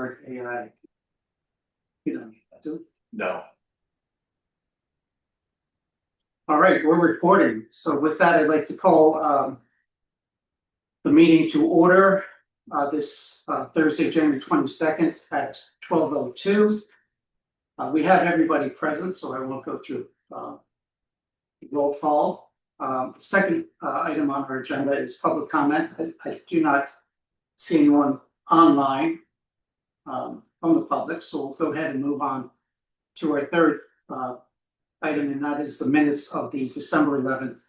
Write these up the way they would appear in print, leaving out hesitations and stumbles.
for AI. You don't need that, do we? No. All right, we're recording. So with that, I'd like to call the meeting to order this Thursday, January 22nd at 12:02. We have everybody present, so I won't go through roll call. Second item on our agenda is public comment. I do not see anyone online from the public, so we'll go ahead and move on to our third item, and that is the minutes of the December 11th,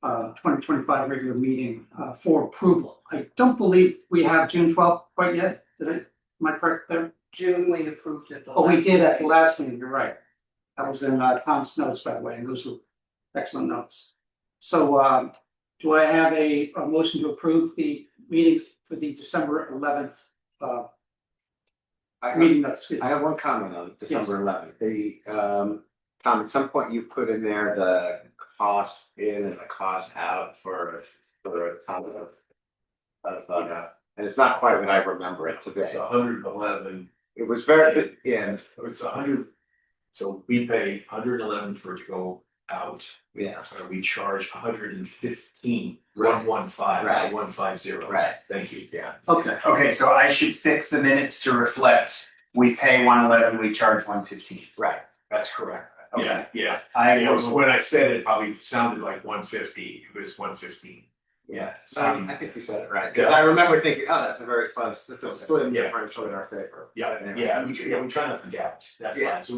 2025 regular meeting for approval. I don't believe we have June 12th quite yet. Am I correct there? June, we approved it. Oh, we did at the last meeting, you're right. That was in Tom's notes, by the way, and those were excellent notes. So do I have a motion to approve the meetings for the December 11th meeting notes? I have one comment on December 11th. The Tom, at some point you put in there the cost in and the cost out for a ton of and it's not quite what I remember it today. It's 111. It was very It's 100. So we pay 111 for it to go out. yeah. Or we charge 115. Right. 115. Right. 150. Right. Thank you. Yeah. Okay. Okay, so I should fix the minutes to reflect, we pay 111, we charge 115. Right. That's correct. Okay. Yeah. Yeah. I You know, will, when I said it, probably sounded like 150. It was 115. Yeah. I think you said it right. Because I remember thinking, oh, that's a very close, that's a slim Yeah. differential in our favor. Yeah. We try not to gouge. That's Yeah. fine. So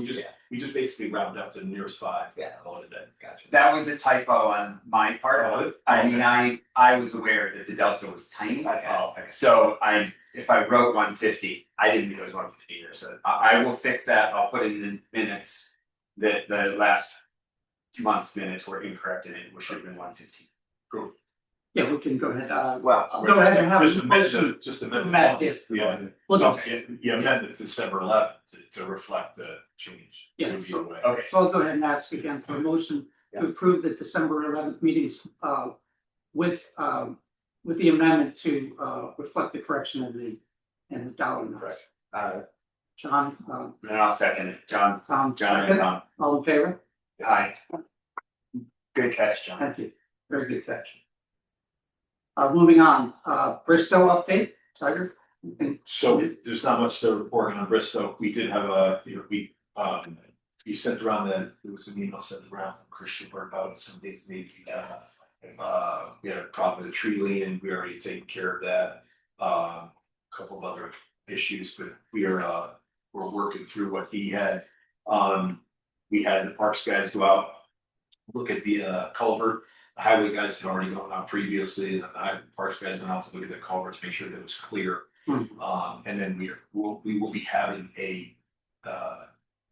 we just basically round up to the nearest 5. Yeah. Call it a day. Gotcha. that was a typo on my part. Oh, I mean, I was aware that the delta was tiny. Oh, okay. So if I wrote 150, I didn't think it was 150 either. So I will fix that. I'll put it in the minutes that the last 2 months minutes were incorrect and it should have been 150. Cool. Yeah, we can go ahead. Well, Go ahead and have Just a amend motion. just amend Matt, the yes. Yeah. Look, Yeah, amend it to December 11th to reflect the change. Yeah, Either so- way. Okay. so I'll go ahead and ask again for a motion to approve the December 11th meetings with the amendment to reflect the correction of the dollar amounts. John, And I'll second it. John and second. Tom. All in favor? Hi. Good catch, John. Thank you. Very good catch. Moving on, Bristow update, Tiger. So there's not much to report on Bristow. We did have you sent around there was an email sent around from Chris Schubert about some things that need to be done. We had a problem with the tree leaning. We already taken care of that. A couple of other issues, but we're working through what he had. We had the parks guys go out, look at the culvert. The highway guys had already gone out previously, and the parks guys went out to look at the culvert to make sure that it was clear. And then we will be having an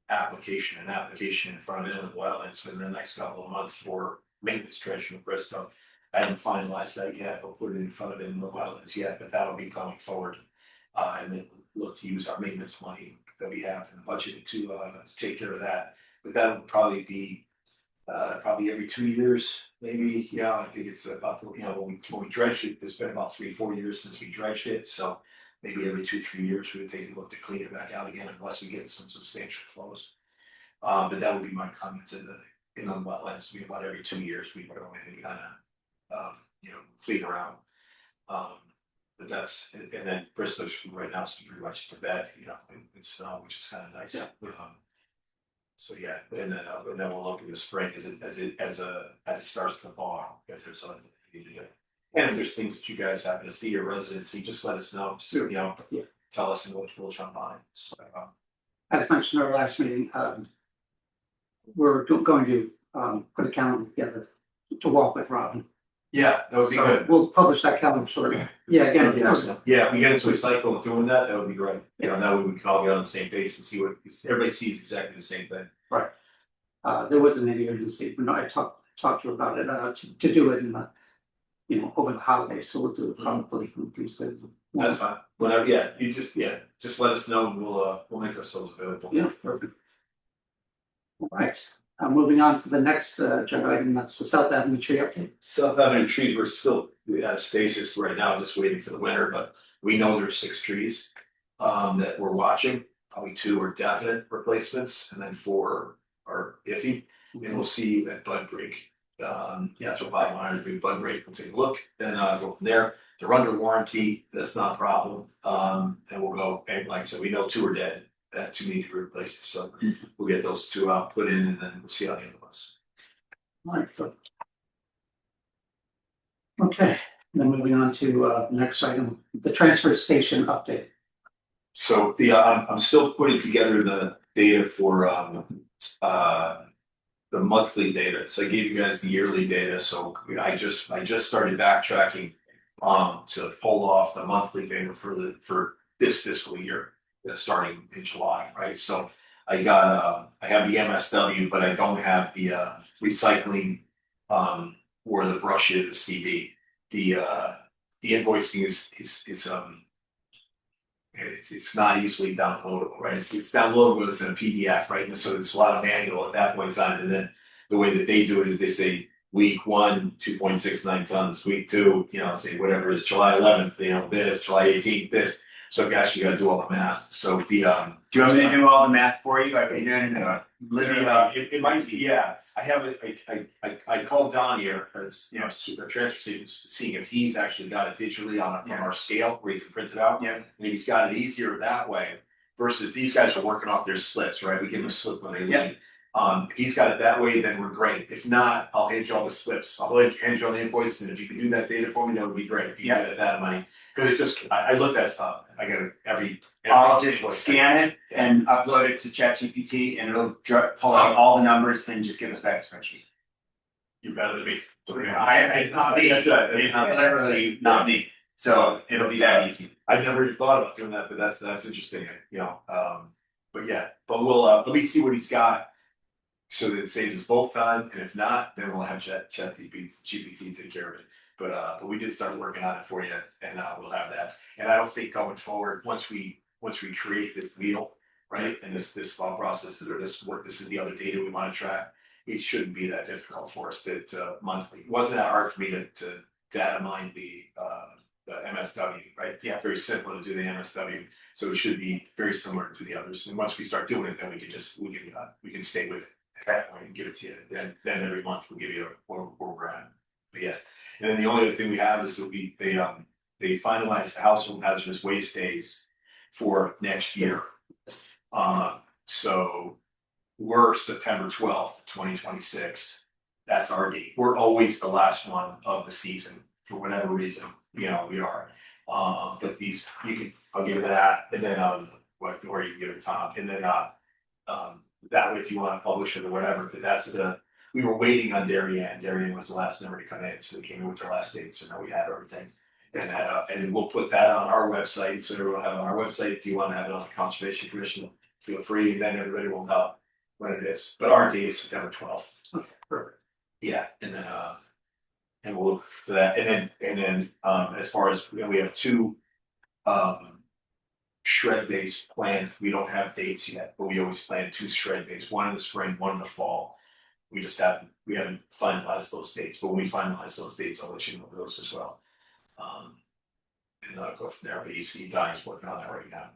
application in front of Inland Wetlands within the next couple of months for maintenance dredging of Bristow. I haven't finalized that yet, or put it in front of Inland Wetlands yet, but that'll be coming forward. And then look to use our maintenance money that we have in the budget to take care of that. But that'll probably be probably every 2 years, maybe. Yeah, I think it's about when we dredged it, it's been about 3-4 years since we dredged it. So maybe every 2-3 years we would take a look to clean it back out again unless we get some substantial flows. But that would be my comment to the inland wetlands. We about every 2 years we would go in and kind of clean around. But that's and then Bristow's right now is pretty much to bed, in snow, which is kind of nice. Yeah. So yeah, and then we'll look in the spring as it starts to thaw. If there's other things we need to do. And if there's things that you guys happen to see your residency, just let us know. Just tell us and we'll jump on it. So, As mentioned in our last meeting, we're going to put a calendar together to walk with Robin. yeah, that would be So good. we'll publish that calendar shortly. Yeah, again, it's Yeah, if we get into a cycle of doing that, that would be great. That way we can all get on the same page and see what everybody sees exactly the same thing. right. There wasn't any urgency, but no, I talked to her about it to do it in the over the holidays, so we'll do it probably on Tuesday. That's fine. Whenever, you just let us know and we'll make ourselves available. Yeah, perfect. All right, moving on to the next agenda item, that's the South Avenue tree update. South Avenue trees, we're still at stasis right now, just waiting for the winter, but we know there's 6 trees. that we're watching. Probably 2 are definite replacements, and then 4 are iffy. And we'll see at Bud Break. That's what Bob wanted to do. Bud Break, we'll take a look and go from there. They're under warranty. That's not a problem. And we'll go. And like I said, we know 2 are dead. That 2 need to be replaced. So we'll get those 2 out, put in, and then we'll see how the other ones. Alright, good. Okay, then moving on to the next item, the transfer station update. So I'm still putting together the data for the monthly data. So I gave you guys the yearly data. So I just started backtracking to pull off the monthly data for this fiscal year that's starting in July, right? So I have the MSW, but I don't have the recycling or the brush it, the CD. The invoicing is it's not easily downloadable, right? It's downloadable as in a PDF, right? And so it's a lot of manual at that point in time. And then the way that they do it is they say week 1, 2.69 tons, week 2, say whatever is July 11th, this, July 18th, this. So gosh, you gotta do all the math. So the Do you want me to do all the math for you? I can do it literally. it might be, yeah. I have it. I called Don here as the transfer station, seeing if he's actually got it digitally from our scale where you can print it out. Yeah. And if he's got it easier that way versus these guys are working off their slips, right? We give them a slip when they leave. If he's got it that way, then we're great. If not, I'll hand you all the slips. I'll hand you all the invoices, and if you can do that data for me, that would be great. If you get that money, because it's just I looked at stuff. I got every. I'll just scan it and upload it to ChatGPT, and it'll pull out all the numbers and just give us back a spreadsheet. You're better than me. It's not me. It's literally not me. So it'll be that easy. I've never even thought about doing that, but that's interesting. But yeah, but we'll let me see what he's got, so that it saves us both time. And if not, then we'll have ChatGPT take care of it. But we did start working on it for you, and we'll have that. And I don't think going forward, once we create this wheel, right, and this thought process is, or this work, this is the other data we want to track. It shouldn't be that difficult for us to monthly. It wasn't that hard for me to data mine the MSW, right? Yeah. Very simple to do the MSW, so it should be very similar to the others. And once we start doing it, then we can stay with it at that point and give it to you. Then every month we'll give you where we're at. But yeah, and then the only other thing we have is that they finalized the household hazardous waste days for next year. So we're September 12th, 2026. That's our date. We're always the last one of the season for whatever reason, we are. But these, I'll give it that, and then or you can give it to Tom, and then that way if you want to publish it or whatever. But we were waiting on Darien. Darien was the last number to come in, so they came in with their last date. So now we have everything, and we'll put that on our website. So everyone will have it on our website. If you want to have it on the Conservation Commission, feel free, and then everybody will know when it is. But our date is September 12th. Okay, perfect. Yeah, and then and we'll look for that, and then as far as we have 2 shred days planned. We don't have dates yet, but we always plan 2 shred days, one in the spring, one in the fall. We haven't finalized those dates, but when we finalize those dates, I'll let you know those as well. And I'll go from there. But Donnie's working on that right now.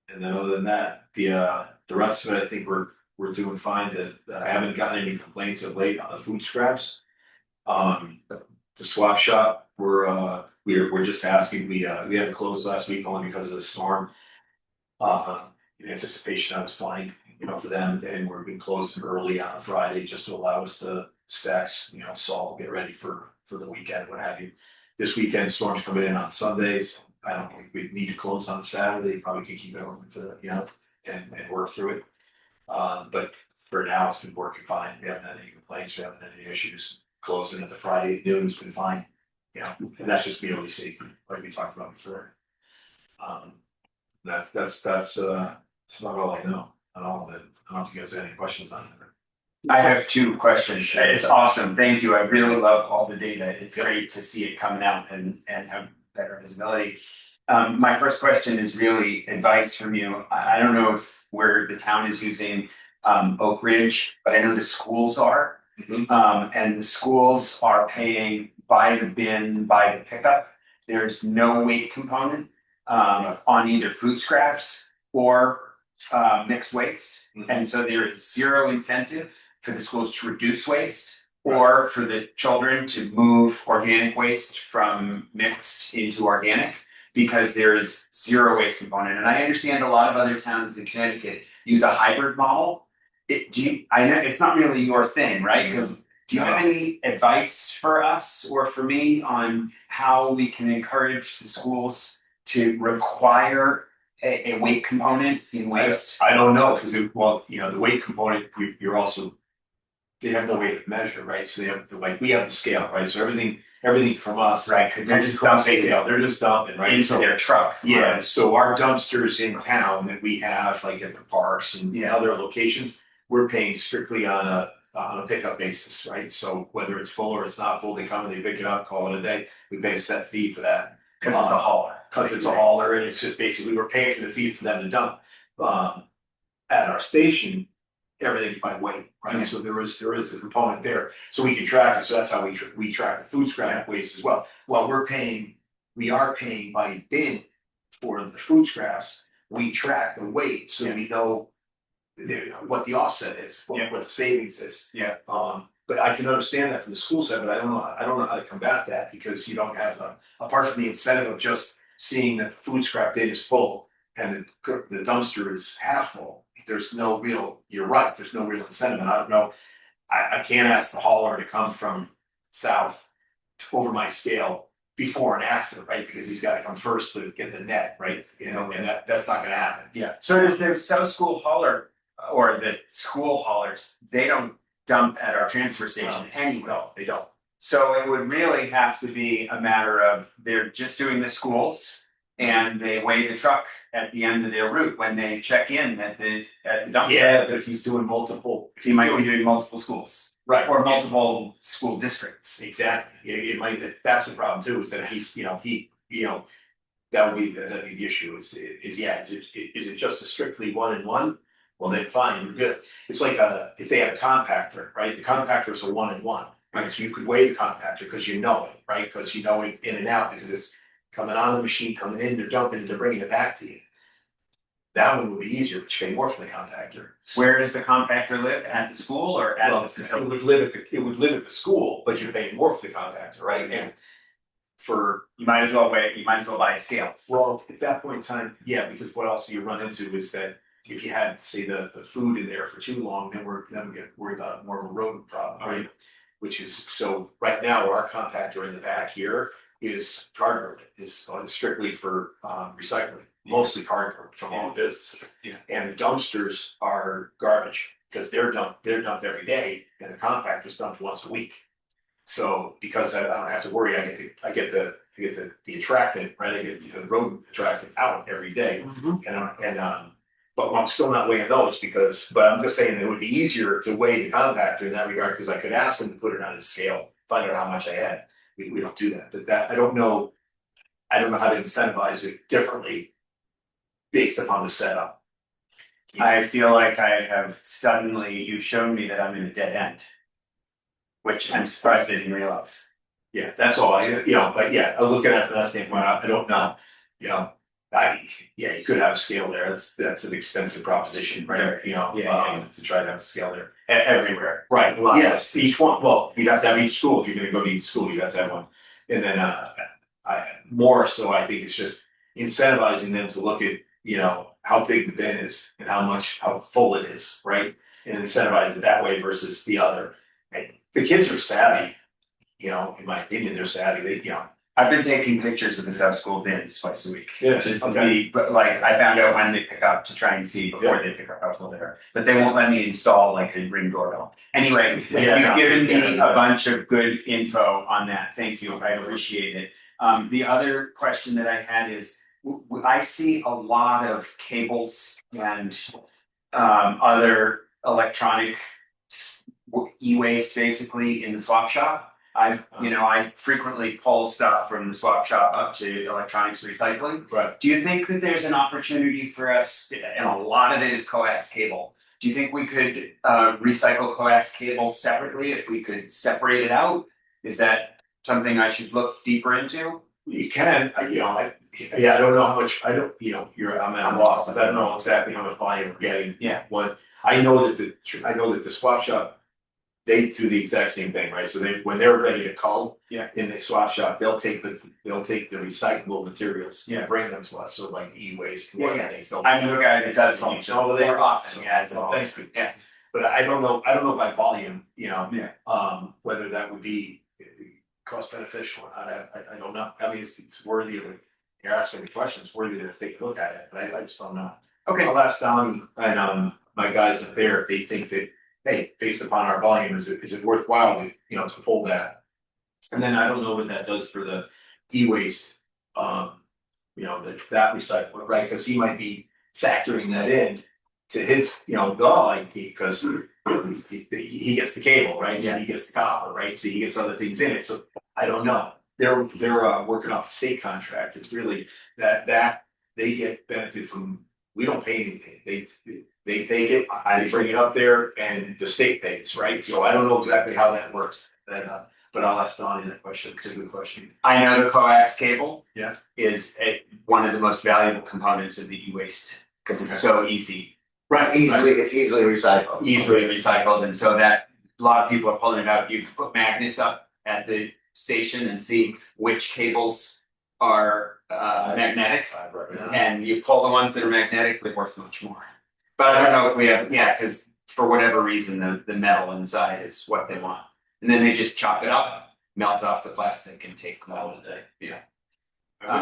And then other than that, the rest of it, I think we're doing fine. That I haven't gotten any complaints of late on the food scraps. The swap shop, we're just asking. We haven't closed last week only because of the storm. In anticipation, I was fine, for them, and we're being closed early on a Friday just to allow us to stack, salt, get ready for the weekend, what have you. This weekend, storms coming in on Sundays. I don't think we need to close on Saturday. Probably could keep it open for the, and work through it. But for now, it's been working fine. We haven't had any complaints. We haven't had any issues. Closing at the Friday at noon has been fine. And that's just merely safety, like we talked about before. That's about all I know on all of it. I don't know if you guys have any questions on it. I have 2 questions. It's awesome. Thank you. I really love all the data. It's great to see it coming out and have better visibility. My first question is really advice from you. I don't know if where the town is using Oak Ridge, but I know the schools are. And the schools are paying by the bin, by the pickup. There's no weight component. on either food scraps or mixed waste. And so there is zero incentive for the schools to reduce waste or for the children to move organic waste from mixed into organic, because there is zero waste component. And I understand a lot of other towns in Connecticut use a hybrid model. I know it's not really your thing, right? Because do you have any advice for us or for me on how we can encourage the schools to require a weight component in waste? I don't know, because the weight component, you're also, they have no way to measure, right? So they have we have the scale, right? So everything from us. Right, because they're comes just from the dumping scale. They're just dumping, right? into So their truck. yeah, so our dumpsters in town that we have, like at the parks and Yeah. other locations, we're paying strictly on a pickup basis, right? So whether it's full or it's not full, they come and they pick it up, call it a day. We pay a set fee for that. Because it's a hauler. Because it's a hauler, and it's just basically we're paying for the fee for them to dump. At our station, everything's by weight, right? Yeah. So there is a component there, so we can track it. So that's how we track the food scrap waste as well. While we are paying by bin for the food scraps. We track the weight, so we know what the offset is, what the savings is. Yeah. But I can understand that from the school side, but I don't know how to combat that, because you don't have apart from the incentive of just seeing that the food scrap bin is full and the dumpster is half full. There's no real, you're right, there's no real incentive. And I don't know, I can't ask the hauler to come from south over my scale before and after, right? Because he's got to come first to get the net, right? You know, and that's not going to happen. Yeah. So does the South School hauler or the school haulers, they don't dump at our transfer station anyway? No, they don't. So it would really have to be a matter of they're just doing the schools and they weigh the truck at the end of their route when they check in at the dumpster. Yeah, but if he's doing multiple, He might be doing multiple schools. right, Or multiple school districts. exactly. It might. That's the problem too. Is that he's that would be the issue. Is it just a strictly 1-in-1? Well, then fine, you're good. It's like if they had a compactor, right? The compactor is a 1-in-1, right? So you could weigh the compactor because you know it, right? Because you know it in and out, because it's coming on the machine, coming in, they're dumping it, they're bringing it back to you. That one would be easier, but you pay more for the compactor. Where does the compactor live? At the school or at the It facility? would live at the school, but you're paying more for the compactor, right? And You might as well buy a scale. well, at that point in time, yeah, because what else you run into is that if you had, say, the food in there for too long, then we get worried about more of a rodent problem, right? Which is, so right now, our compactor in the back here is cardboard, is strictly for recycling, mostly cardboard from all the businesses. Yeah. And the dumpsters are garbage, because they're dumped every day, and the compactor's dumped once a week. So because I don't have to worry, I get the attractant, right? I get the rodent attractant out every day, but I'm still not weighing those but I'm just saying it would be easier to weigh the compactor in that regard, because I could ask him to put it on his scale, find out how much I had. We don't do that, but that I don't know how to incentivize it differently based upon the setup. I feel like you've shown me that I'm in a dead end. Which I'm surprised I didn't realize. Yeah, that's all but yeah, I'm looking at it from that standpoint. I don't know, you could have a scale there. That's an expensive proposition, right? To try to have a scale there. Everywhere. Right, well, yes, each one, well, you'd have to have each school. If you're gonna go to each school, you'd have to have one. And then, more so, I think it's just incentivizing them to look at, how big the bin is and how full it is, right? And incentivize it that way versus the other. And the kids are savvy, in my opinion, they're savvy. I've been taking pictures of the South School bins twice a week. Yeah, Just to okay. see, but like I found out when they pick up to try and see before they pick up how full they are. But they won't let me install like a Ring doorbell. Anyway, you've given me a bunch of good info on that. Thank you. I appreciate it. The other question that I had is, I see a lot of cables and other electronic e-waste basically in the swap shop. I frequently pull stuff from the swap shop up to electronics recycling. Right. Do you think that there's an opportunity for us, and a lot of it is coax cable, do you think we could recycle coax cable separately if we could separate it out? Is that something I should look deeper into? You can, I don't know how much, I don't, I'm at a loss, because I don't know exactly how much volume we're getting. Yeah. I know that the swap shop, they do the exact same thing, right? So when they're ready to cull. Yeah. In the swap shop, they'll take the recyclable materials. Yeah. And bring them to us, so like e-waste and Yeah, other yeah. things. So- I know a guy that does Oh, each well, they- more often, so- yeah, so thank you. yeah. But I don't know by volume, Yeah. whether that would be cost beneficial or not, I don't know, I mean, it's worthy of, you're asking the questions, worthy to take a look at it, but I just don't know. Okay. I'll ask Don and my guys up there, if they think that, hey, based upon our volume, is it worthwhile to, to pull that? And then I don't know what that does for the e-waste, that recycling, right, cause he might be factoring that in to his, because he gets the cable, right, so he gets the copper, right, so he gets other things in it, so I don't know. They're working off a state contract, it's really that they get benefit from, we don't pay anything, they take it, they bring it up there and the state pays, right, so I don't know exactly how that works, but I'll ask Donnie that question, it's a good question. I know the coax cable. Yeah. Is one of the most valuable components of the e-waste, because it's so easy. Right, It's easily recycled. Easily recycled, and so that a lot of people are pulling it out. You can put magnets up at the station and see which cables are magnetic, and you pull the ones that are magnetic, they're worth much more. But I don't know if we have, because for whatever reason, the metal inside is what they want. And then they just chop it up, melt off the plastic and take them out of the day. Yeah.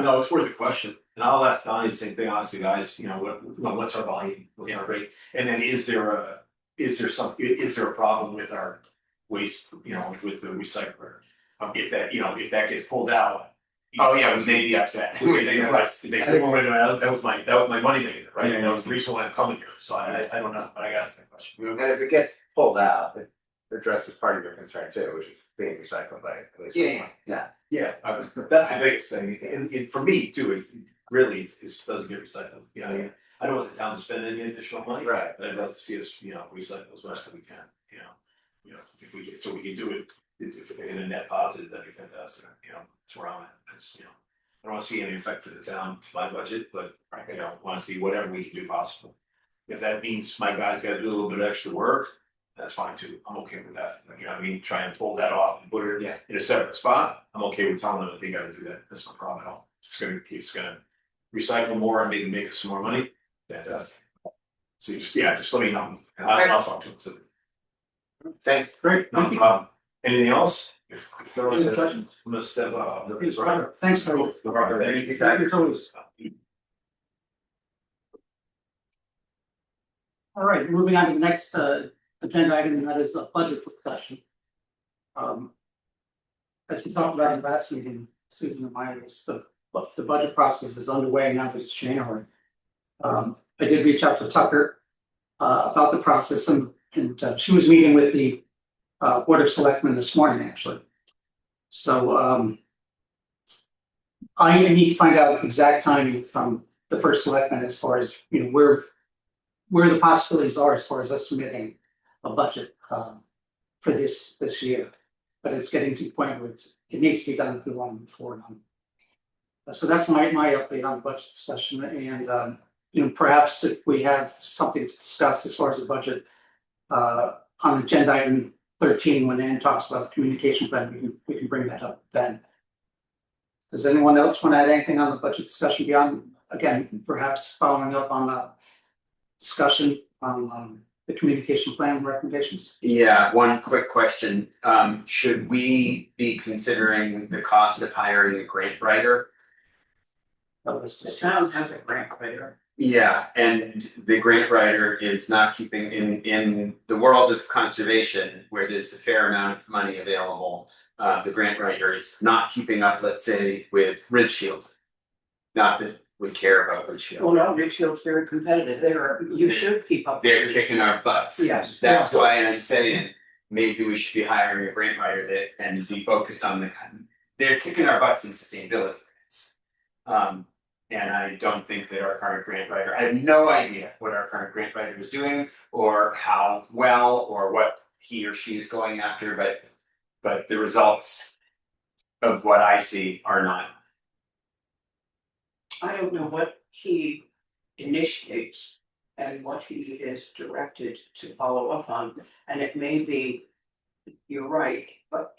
No, it's worth a question, and I'll ask Donnie the same thing, I'll ask the guys, what's our volume, what's our rate? And then is there a problem with our waste, with the recycler? If that gets pulled out. Oh, yeah, we may be upset. They say, well, that was my money maker, right? Yeah, That was the reason why I'm coming here, so I don't know, but I asked that question. And if it gets pulled out, it addresses part of your concern too, which is being recycled by at least someone. Yeah, that's the biggest thing, and for me too, it's really, it doesn't get recycled, I don't want the town to spend any additional money. Right. But I'd love to see us, recycle as much as we can, if we can, so we can do it in a net positive, that'd be fantastic, that's where I'm at, I just, I don't wanna see any effect to the town, to my budget, but, wanna see whatever we can do possible. If that means my guys gotta do a little bit of extra work, that's fine too, I'm okay with that, try and pull that off and put it in a separate spot, I'm okay with telling them that they gotta do that, that's no problem at all. It's gonna recycle more and maybe make us some more money, fantastic. So just let me know, and I'll talk to them, so. Thanks. Great, No thank you. problem. Anything else? If there are Any any questions? I'm gonna step up. Please, Robert. Thanks, Tony. Thank you. Your toes. All right, moving on to the next agenda item, and that is a budget discussion. As we talked about in the last meeting, Susan and I, the budget process is underway now that it's January. I did reach out to Tucker about the process, and she was meeting with the Board of Selectmen this morning, actually. So I need to find out exact timing from the first selectman as far as, where the possibilities are as far as us submitting a budget for this year. But it's getting to the point where it needs to be done if we want to move forward on it. So that's my update on the budget discussion, and perhaps if we have something to discuss as far as the budget on agenda item 13, when Ann talks about the communication plan, we can bring that up then. Does anyone else want to add anything on the budget discussion beyond, again, perhaps following up on a discussion on the communication plan recommendations? Yeah, one quick question. Should we be considering the cost of hiring a grant writer? The town has a grant writer. Yeah, and the grant writer is not keeping in the world of conservation, where there's a fair amount of money available. The grant writer is not keeping up, let's say, with Ridgefield. Not that we care about Ridgefield. Well, no, Ridgefield's very competitive, you should keep up. They're kicking our butts. Yes. That's why I'm saying maybe we should be hiring a grant writer that and be focused on they're kicking our butts in sustainability grants. And I don't think that our current grant writer, I have no idea what our current grant writer is doing or how well or what he or she is going after, but the results of what I see are not I don't know what he initiates and what he is directed to follow up on, and it may be, you're right, but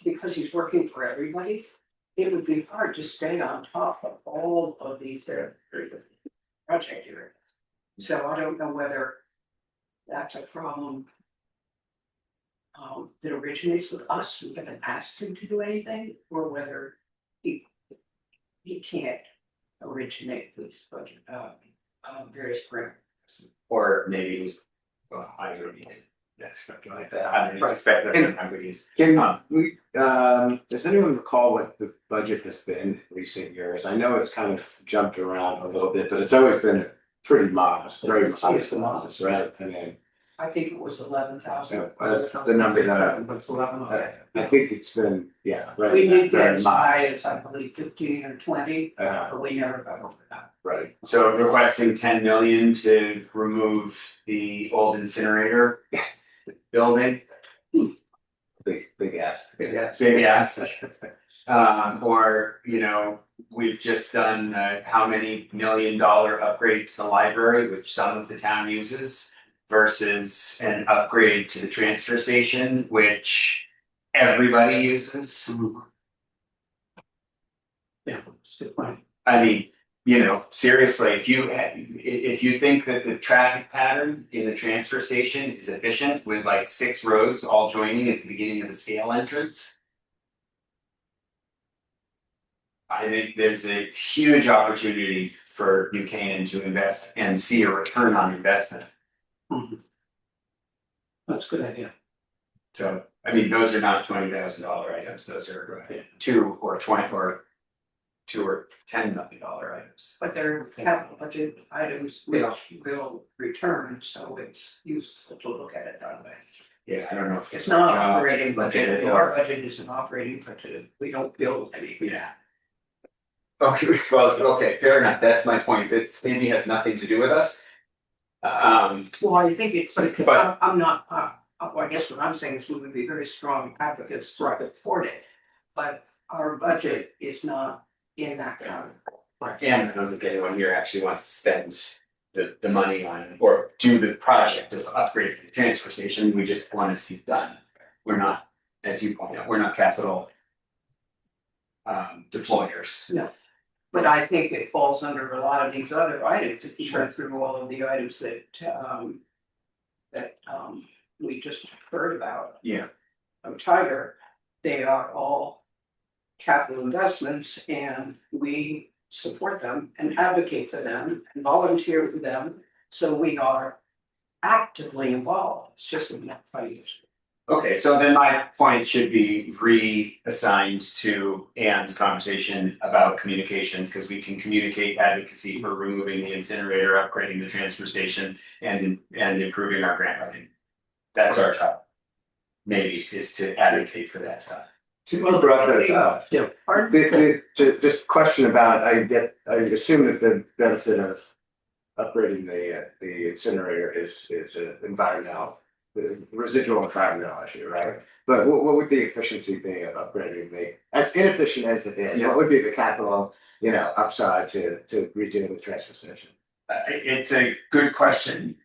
because he's working for everybody, it would be hard to stay on top of all of these project areas. So I don't know whether that's a problem that originates with us, we haven't asked him to do anything, or whether he can't originate this budget, various grants. Or maybe he's, well, I don't need to expect like that, I don't need to Right. expect that, I'm good, Can we, does anyone recall what the budget has been in recent years? I know it's kind of jumped around a little bit, but it's always been pretty modest, very modest, right? I mean, I think it was 11,000. that's the number that What's 11 of that? I think it's been, yeah, right. We did very get as modest. high as, I believe, 15 or 20, but we never got over that. Right, So requesting 10 million to remove the old incinerator building, big ask. Yes. big ass. Or, you know, we've just done how many $1 million upgrade to the library, which some of the town uses, versus an upgrade to the transfer station, which everybody uses. Yeah, that's a good point. I mean, you know, seriously, if you think that the traffic pattern in the transfer station is efficient with like 6 roads all joining at the beginning of the scale entrance, I think there's a huge opportunity for New Canaan to invest and see a return on investment. That's a good idea. So, I mean, those are not $20,000 items, those are 2 or 20 or $2 or $10 million items. But they're capital budget items which will return, so it's useful to look at it that way. Yeah, I don't know if It's not our job to operating look at budget, it our or, budget is an operating budget, we don't build anything. yeah. Okay, well, okay, fair enough, that's my point, that maybe has nothing to do with us. Well, I think it's, But- I'm not, well, I guess what I'm saying is we would be very strong advocates for support it. But our budget is not in that category. And I don't think anyone here actually wants to spend the money on, or do the project of upgrading the transfer station, we just wanna see it done. We're not, as you point out, we're not capital deployers. But I think it falls under a lot of these other items, if you went through all of the items that we just heard about. Yeah. Of Tiger, they are all capital investments and we support them and advocate for them and volunteer for them. So we are actively involved, it's just not financial. Okay, so then my point should be reassigned to Ann's conversation about communications, because we can communicate advocacy for removing the incinerator, upgrading the transfer station, and improving our grant writing. That's our job. Maybe is to advocate for that stuff. Since you brought those up, just question about, I assume that the benefit of upgrading the incinerator is an environmental, residual environmental issue, right? But what would the efficiency be of upgrading as inefficient as it is, what would be the capital, upside to redo the transfer station? It's a good question.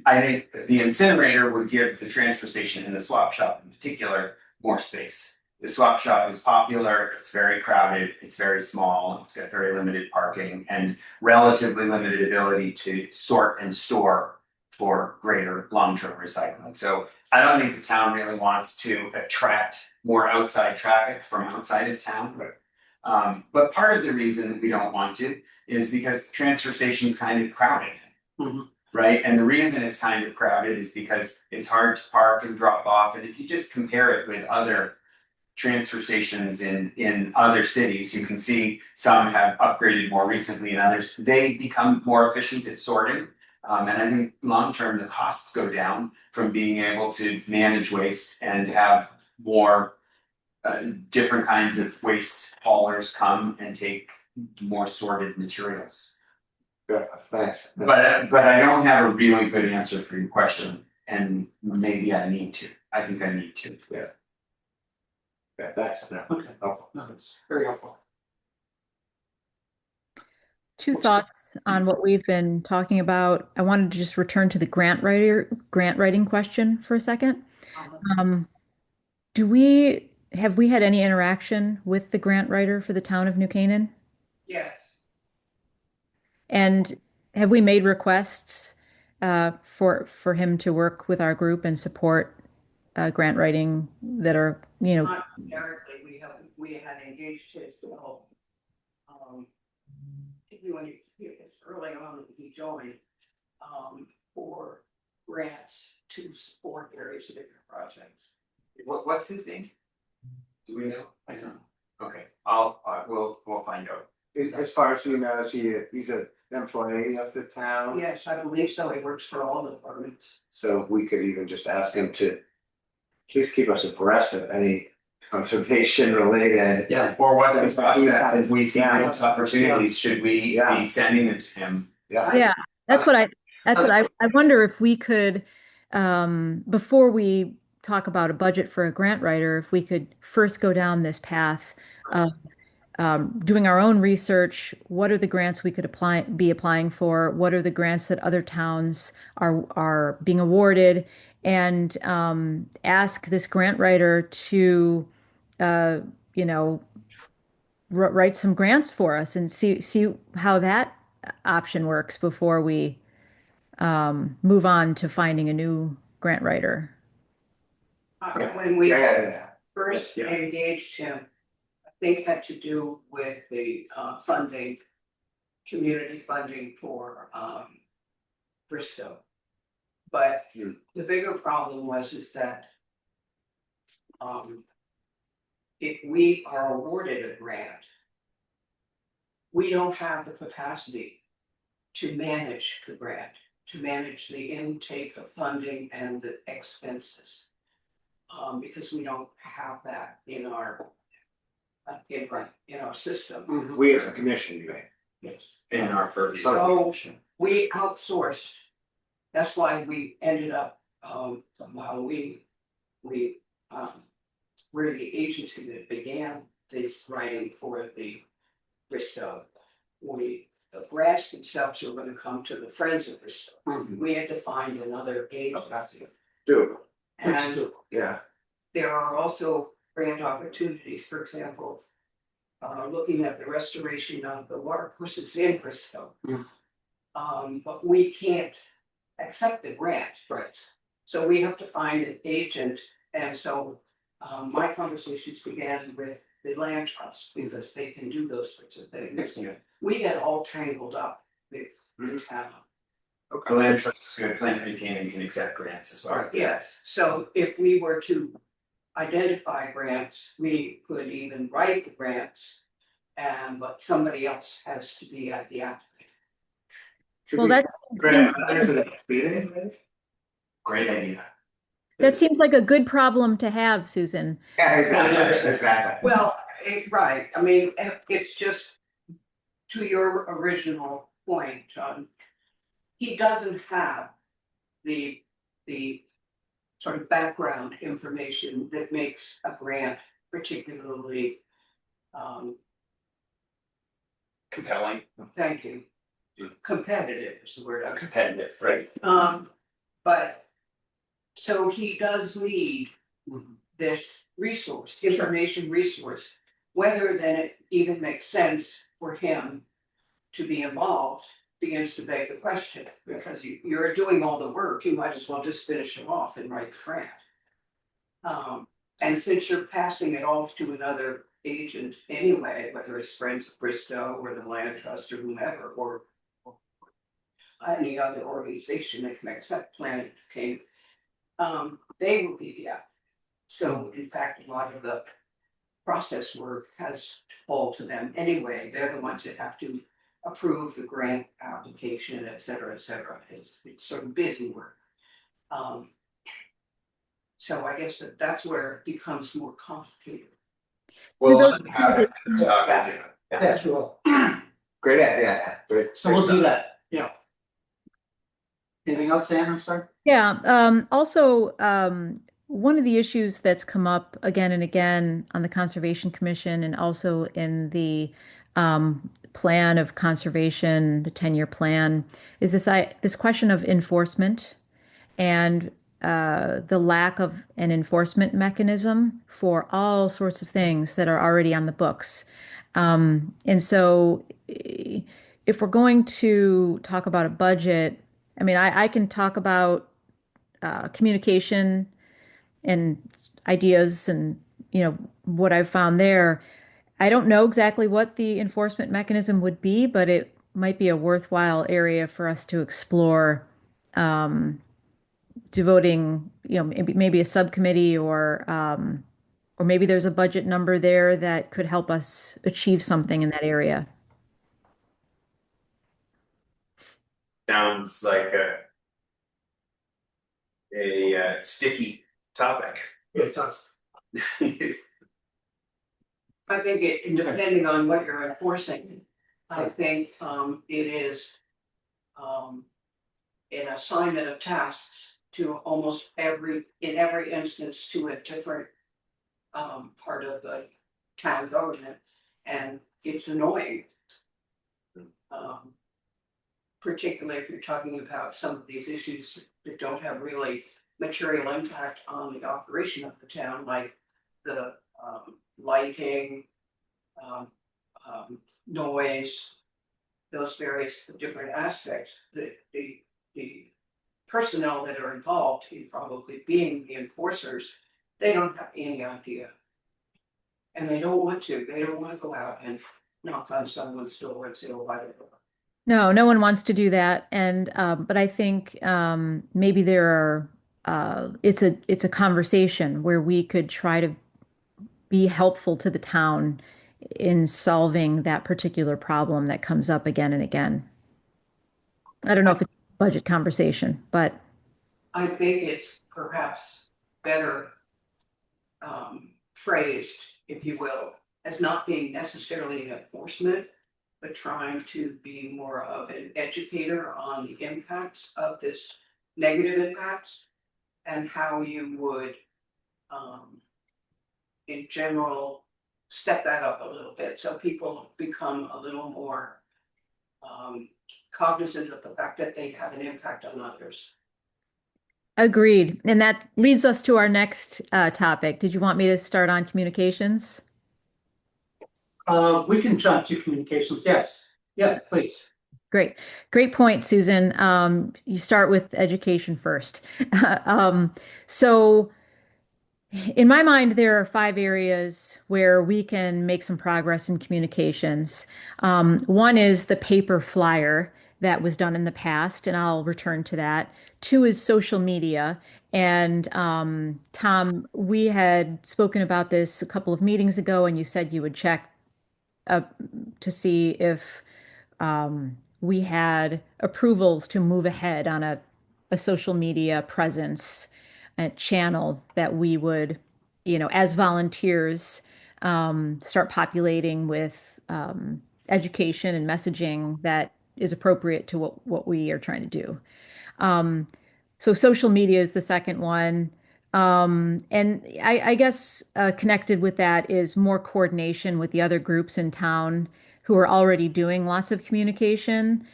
I think the incinerator would give the transfer station and the swap shop in particular more space. The swap shop is popular, it's very crowded, it's very small, it's got very limited parking and relatively limited ability to sort and store for greater long-term recycling. So I don't think the town really wants to attract more outside traffic from outside of town. But part of the reason we don't want to is because the transfer station is kind of crowded. Right? And the reason it's kind of crowded is because it's hard to park and drop off. And if you just compare it with other transfer stations in other cities, you can see some have upgraded more recently and others, they become more efficient at sorting. And I think long-term, the costs go down from being able to manage waste and have more different kinds of waste haulers come and take more sorted materials. Yeah, thanks. But I don't have a really good answer for your question, and maybe I need to. I think I need to. Yeah, thanks. No, Okay, helpful. no, it's very helpful. two thoughts on what we've been talking about. I wanted to just return to the grant writing question for a second. Um, have we had any interaction with the grant writer for the town of New Canaan? Yes, And have we made requests for him to work with our group and support grant writing that are, not directly, we had engaged his help. When it's early on, he joined, for grants to support various different projects. What's his name? Do we know? I don't know. Okay, we'll find out. As far as you know, he's an employee of the town. Yes, I believe so, he works for all the departments. So we could even just ask him to please keep us abreast of any conservation related. Yeah, Or what's the process, if we see Yeah. those opportunities, should we Yeah. be sending them to him? Yeah. yeah, I wonder if we could, before we talk about a budget for a grant writer, if we could first go down this path of doing our own research. What are the grants we could be applying for? What are the grants that other towns are being awarded? And ask this grant writer to, uh, you know, write some grants for us and see how that option works before we move on to finding a new grant writer. When we Yeah. first Yeah. engaged him, I think had to do with the funding, community funding for Bristow. But Hmm. the bigger problem is that if we are awarded a grant, we don't have the capacity to manage the grant, to manage the intake of funding and the expenses. Because we don't have that in our in our system. We as a commission, you mean? Yes. In our purview. So we outsourced. That's why we ended up somehow we we're the agency that began this writing for the Bristow. The grants themselves are gonna come to the Friends of Bristow. We had to find another agency. Do, And yeah. there are also grant opportunities, for example. Looking at the restoration of the water courses in Bristow. But we can't accept the grant. right. So we have to find an agent, and so my conversations began with the land trust because they can do those sorts of things. Yeah. We get all tangled up with the town. The land trust is good, Planet Buchanan can accept grants as well. Right. Yes, so if we were to identify grants, we could even write the grants. But somebody else has to be at the applicant. Well, that Grant seems writer for the next meeting? Great idea. that seems like a good problem to have, Susan. Yeah, exactly. Well, right, I mean, it's just to your original point, he doesn't have the sort of background information that makes a grant particularly, Compelling, thank you, competitive is the word. competitive, right? But so he does need this resource, information resource, whether then it even makes sense for him to be involved begins to beg the question, because you're doing all the work, you might as well just finish it off and write the grant. And since you're passing it off to another agent anyway, whether it's Friends of Bristow or the Land Trust or whomever, or any other organization that can accept Planet King, they will be the applicant. So in fact, a lot of the process work has to fall to them anyway. They're the ones that have to approve the grant application, et cetera, et cetera. It's sort of busy work. So I guess that's where it becomes more complicated. Well, Yes, we will. Great idea, great. So we'll do that, yeah. Anything else, Sam, I'm sorry? Yeah. Also, one of the issues that's come up again and again on the Conservation Commission and also in the plan of conservation, the 10-year plan, is this question of enforcement and the lack of an enforcement mechanism for all sorts of things that are already on the books. And so, if we're going to talk about a budget, I mean, I can talk about communication and ideas and what I've found there. I don't know exactly what the enforcement mechanism would be, but it might be a worthwhile area for us to explore, devoting, maybe a subcommittee or maybe there's a budget number there that could help us achieve something in that area. Sounds like a sticky topic. It does. I think it, depending on what you're enforcing, I think it is an assignment of tasks to almost in every instance to a different part of the town government, and it's annoying. Particularly if you're talking about some of these issues that don't have really material impact on the operation of the town, like the lighting, noise, those various different aspects. The personnel that are involved in probably being the enforcers, they don't have any idea. And they don't want to. They don't want to go out and knock on someone's door and say, "Oh, I don't know." No, no one wants to do that. And but I think maybe there are it's a conversation where we could try to be helpful to the town in solving that particular problem that comes up again and again. I don't know if it's a budget conversation, but I think it's perhaps better phrased, if you will, as not being necessarily an enforcement, but trying to be more of an educator on the impacts of this negative impacts and how you would, in general, step that up a little bit so people become a little more cognizant of the fact that they have an impact on others. agreed. And that leads us to our next topic. Did you want me to start on communications? We can jump to communications, yes. Yeah, please. Great. Great point, Susan. You start with education first. So, in my mind, there are 5 areas where we can make some progress in communications. One is the paper flyer that was done in the past, and I'll return to that. Two is social media. And Tom, we had spoken about this a couple of meetings ago, and you said you would check uh, to see if we had approvals to move ahead on a social media presence, a channel that we would, as volunteers, start populating with education and messaging that is appropriate to what we are trying to do. Um, so social media is the second one. And I guess connected with that is more coordination with the other groups in town who are already doing lots of communication.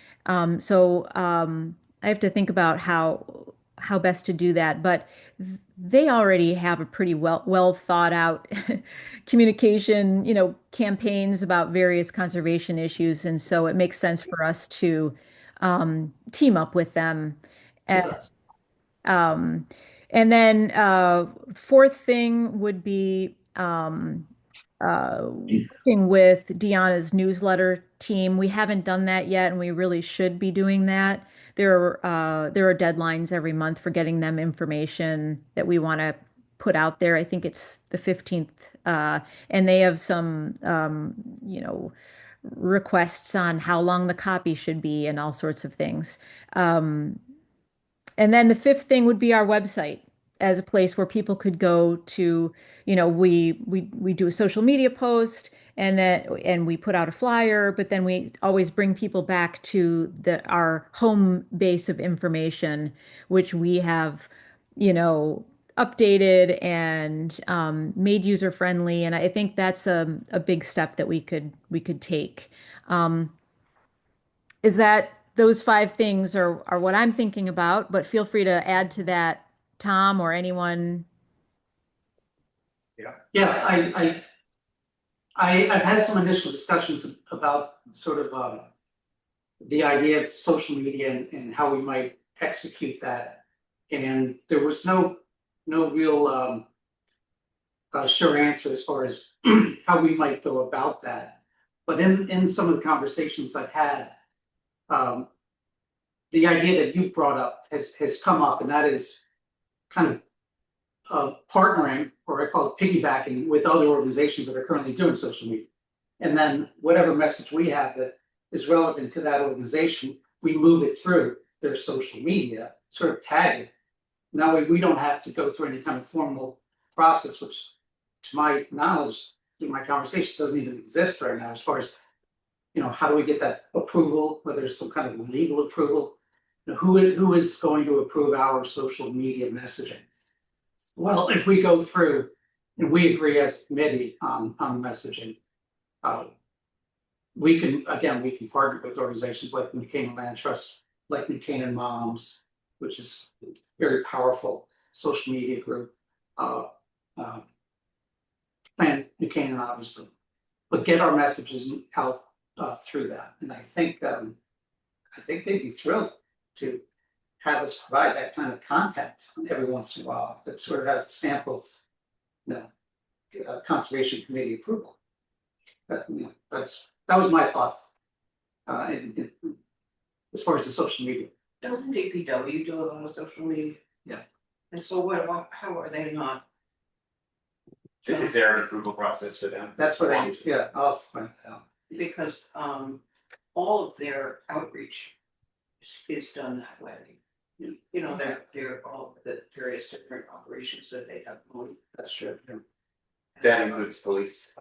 So I have to think about how best to do that. But they already have a pretty well thought out communication, campaigns about various conservation issues, and so it makes sense for us to team up with them. Yes. Um, and then fourth thing would be working with Deanna's newsletter team. We haven't done that yet, and we really should be doing that. There are deadlines every month for getting them information that we want to put out there. I think it's the 15th, and they have some, requests on how long the copy should be and all sorts of things. Um, and then the fifth thing would be our website as a place where people could go to, we do a social media post and we put out a flyer, but then we always bring people back to our home base of information, which we have, you know, updated and made user friendly. And I think that's a big step that we could take. Um, is that those five things are what I'm thinking about, but feel free to add to that, Tom, or anyone. Yeah, I've had some initial discussions about sort of, the idea of social media and how we might execute that. And there was no real, sure answer as far as how we might go about that. But in some of the conversations I've had, um, the idea that you brought up has come up, and that is kind of, partnering, or I call it piggybacking, with other organizations that are currently doing social media. And then whatever message we have that is relevant to that organization, we move it through their social media, sort of tag it. And that way we don't have to go through any kind of formal process, which to my knowledge, through my conversation, doesn't even exist right now as far as, how do we get that approval, whether it's some kind of legal approval? Who is going to approve our social media messaging? Well, if we go through and we agree as a committee on the messaging, we can partner with organizations like the New Canaan Land Trust, like New Canaan Moms, which is a very powerful social media group. Plan New Canaan, obviously, but get our messages out through that. And I think they'd be thrilled to have us provide that kind of content every once in a while that sort of has a stamp of, conservation committee approval. But that was my thought. As far as the social media. Doesn't DPW do it on the social media? Yeah. And so how are they not? Is there an approval process for them? That's what I'll find that out. Because all of their outreach is done that way. They're all the various different operations that they have going. That's true. Yeah. That includes police.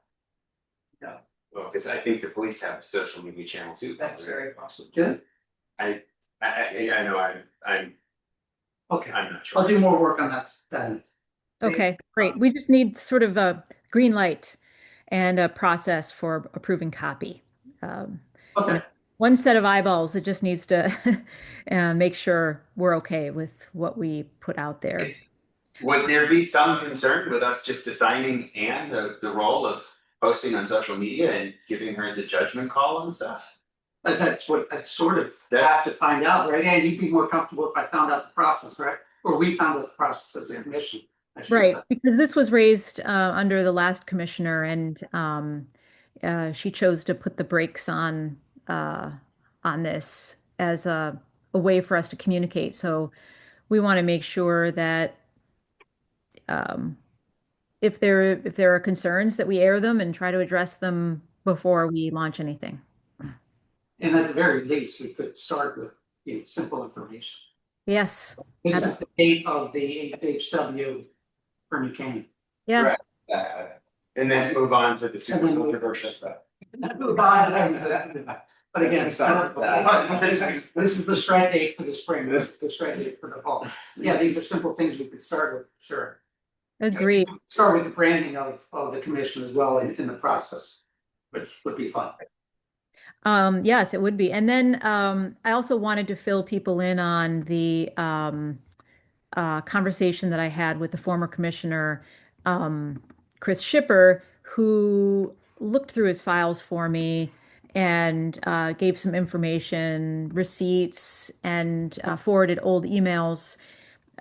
No. Well, because I think the police have social media channel too. That's very possible. Yeah. I know I'm Okay, not sure. I'll do more work on that. End. Okay, great. We just need sort of a green light and a process for approving copy. Okay. One set of eyeballs that just needs to make sure we're okay with what we put out there. Would there be some concern with us just assigning Anne the role of posting on social media and giving her the judgment call and stuff? That's what I sort of have to find out, right? And you'd be more comfortable if I found out the process, right? Or we found out the process as a commission. Right, because this was raised under the last commissioner, and she chose to put the brakes on this as a way for us to communicate. So we want to make sure that if there are concerns, that we air them and try to address them before we launch anything. And at the very least, we could start with simple information. Yes. This is the date of the HHW for New Canaan. Yeah. Right. And then move on to the super controversial stuff. But again, this is the strike date for the spring. This is the strike date for the fall. Yeah, these are simple things we could start with. Sure. Agreed. Start with the branding of the commission as well in the process, which would be fun. Yes, it would be. And then I also wanted to fill people in on the conversation that I had with the former commissioner, Chris Shipper, who looked through his files for me and gave some information, receipts, and forwarded old emails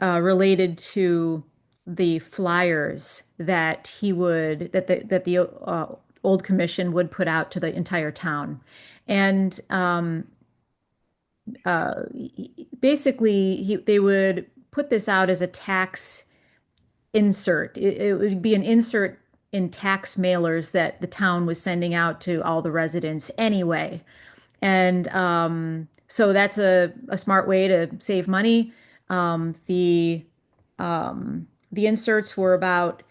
related to the flyers that the old commission would put out to the entire town. And basically, they would put this out as a tax insert. It would be an insert in tax mailers that the town was sending out to all the residents anyway. And so that's a smart way to save money. The inserts were about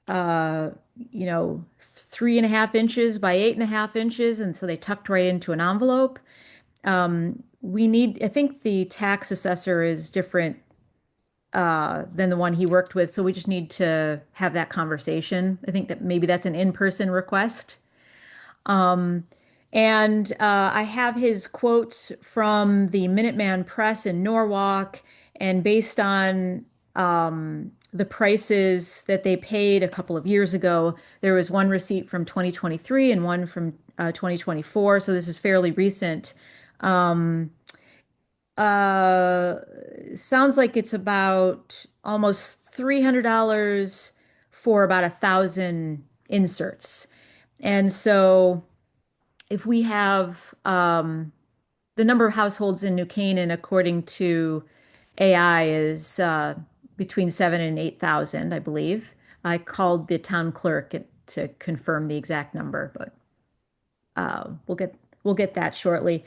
3.5 inches by 8.5 inches, and so they tucked right into an envelope. I think the tax assessor is different than the one he worked with. So we just need to have that conversation. I think that maybe that's an in-person request. Um, and I have his quotes from the Minuteman Press in Norwalk, and based on the prices that they paid a couple of years ago, there was one receipt from 2023 and one from 2024. So this is fairly recent. Um, uh, Sounds like it's about almost $300 for about 1,000 inserts. And so if we have the number of households in New Canaan, according to AI, is between 7 and 8,000, I believe. I called the town clerk to confirm the exact number, but we'll get that shortly.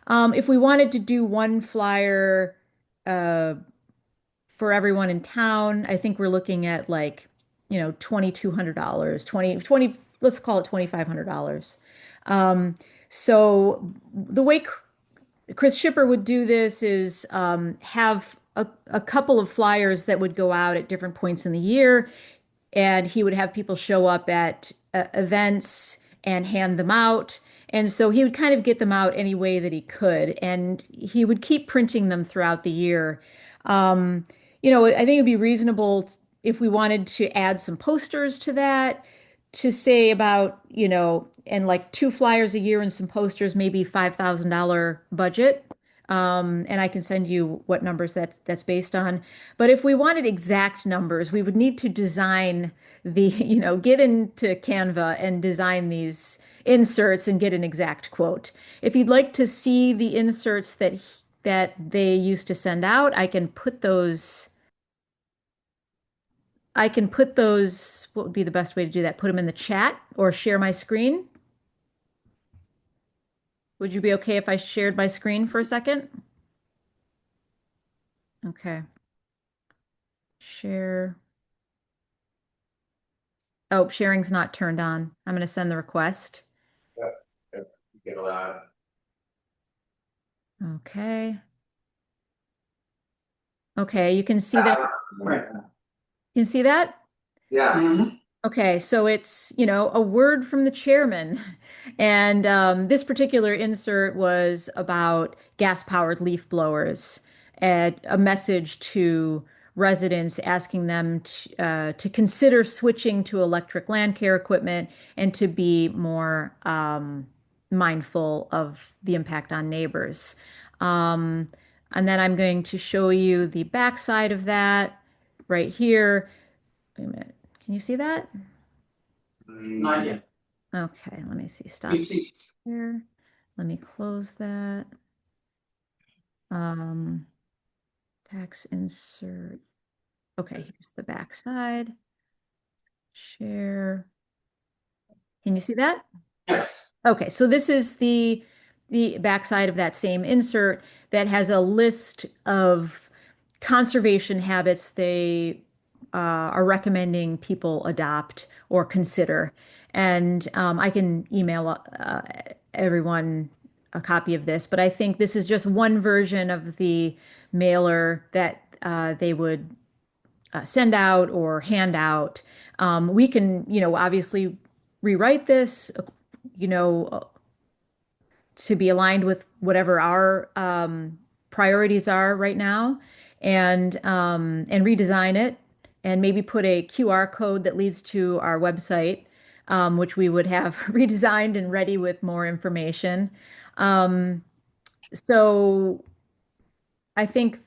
If we wanted to do one flyer uh, for everyone in town, I think we're looking at like, $2,200, 20, let's call it $2,500. So the way Chris Shipper would do this is have a couple of flyers that would go out at different points in the year, and he would have people show up at events and hand them out. And so he would kind of get them out any way that he could, and he would keep printing them throughout the year. Um, I think it'd be reasonable if we wanted to add some posters to that, to say about, and like two flyers a year and some posters, maybe $5,000 budget. And I can send you what numbers that's based on. But if we wanted exact numbers, we would need to design get into Canva and design these inserts and get an exact quote. If you'd like to see the inserts that they used to send out, what would be the best way to do that? Put them in the chat or share my screen? Would you be okay if I shared my screen for a second? Okay. Share. Oh, sharing's not turned on. I'm going to send the request. Get a lot. Okay. Okay, you can see that. Right. You can see that? Yeah, Mhm. Okay, so it's, a word from the chairman. And this particular insert was about gas-powered leaf blowers, and a message to residents asking them to consider switching to electric land care equipment and to be more mindful of the impact on neighbors. Um, and then I'm going to show you the backside of that right here. Wait a minute. Can you see that? Not yet. Okay, let me see. Stop You see, here. Let me close that. Um, Tax insert. Okay, here's the back side. Share. Can you see that? yes. Okay, so this is the backside of that same insert that has a list of conservation habits they are recommending people adopt or consider. And I can email everyone a copy of this, but I think this is just one version of the mailer that they would send out or hand out. We can, obviously rewrite this, you know, to be aligned with whatever our priorities are right now, and redesign it, and maybe put a QR code that leads to our website, which we would have redesigned and ready with more information. Um, so I think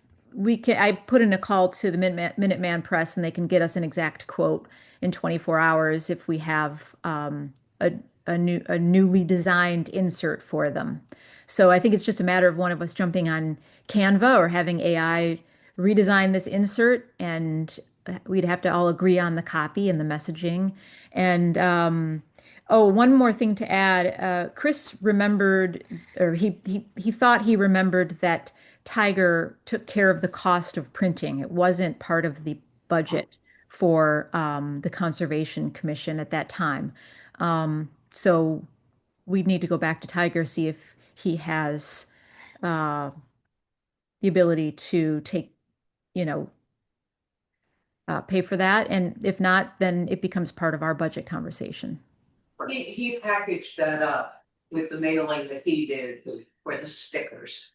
I put in a call to the Minuteman Press, and they can get us an exact quote in 24 hours if we have a newly designed insert for them. So I think it's just a matter of one of us jumping on Canva or having AI redesign this insert, and we'd have to all agree on the copy and the messaging. And oh, one more thing to add. Chris remembered, or he thought he remembered that Tiger took care of the cost of printing. It wasn't part of the budget for the Conservation Commission at that time. So we'd need to go back to Tiger, see if he has uh, the ability to take, you know, pay for that. And if not, then it becomes part of our budget conversation. He packaged that up with the mailing that he did for the stickers.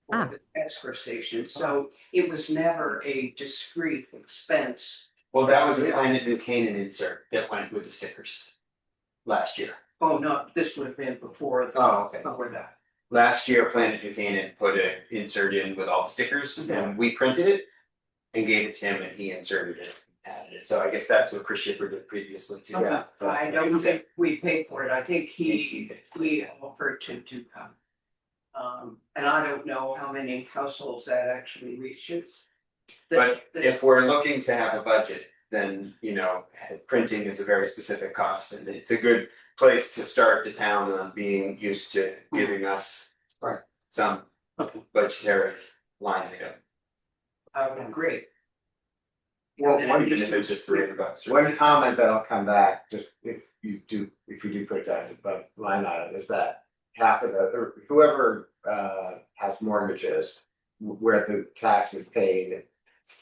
For Ah. the transfer station, so it was never a discrete expense. Well, that was a Planet New Canaan insert that went with the stickers last year. Oh, no, this would have been before. Oh, okay. Before that. Last year, Planet New Canaan put an insert in with all the stickers, Okay. and we printed it and gave it to him, and he inserted it, added it. So I guess that's what Chris Shipper did previously too. Okay, I don't think we paid for it, I think He did. we offered to come. And I don't know how many households that actually reaches. But if we're looking to have a budget, then, printing is a very specific cost, and it's a good place to start the town on being used to giving us Right. some Okay. budgetary line item, I would agree. Well, even if it's just $300. one comment that'll come back, just if you do put it down to the line item, is that half of or whoever has mortgages where the tax is paid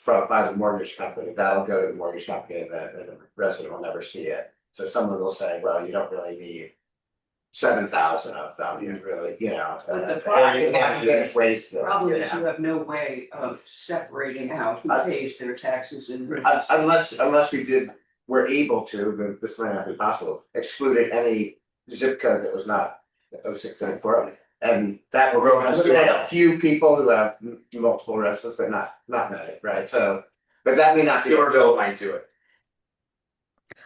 by the mortgage company, that'll go to the mortgage company and the resident will never see it. So someone will say, well, you don't really need 7,000 of them, you really, But the problem- half of it is wasted. Problem is yeah. you have no way of separating out who pays their taxes and. Unless we're able to, but this might not be possible, excluded any zip code that was not 0694. And that will go, a few people who have multiple residents, but not many, right? So, but that may not be. Sewerville might do it.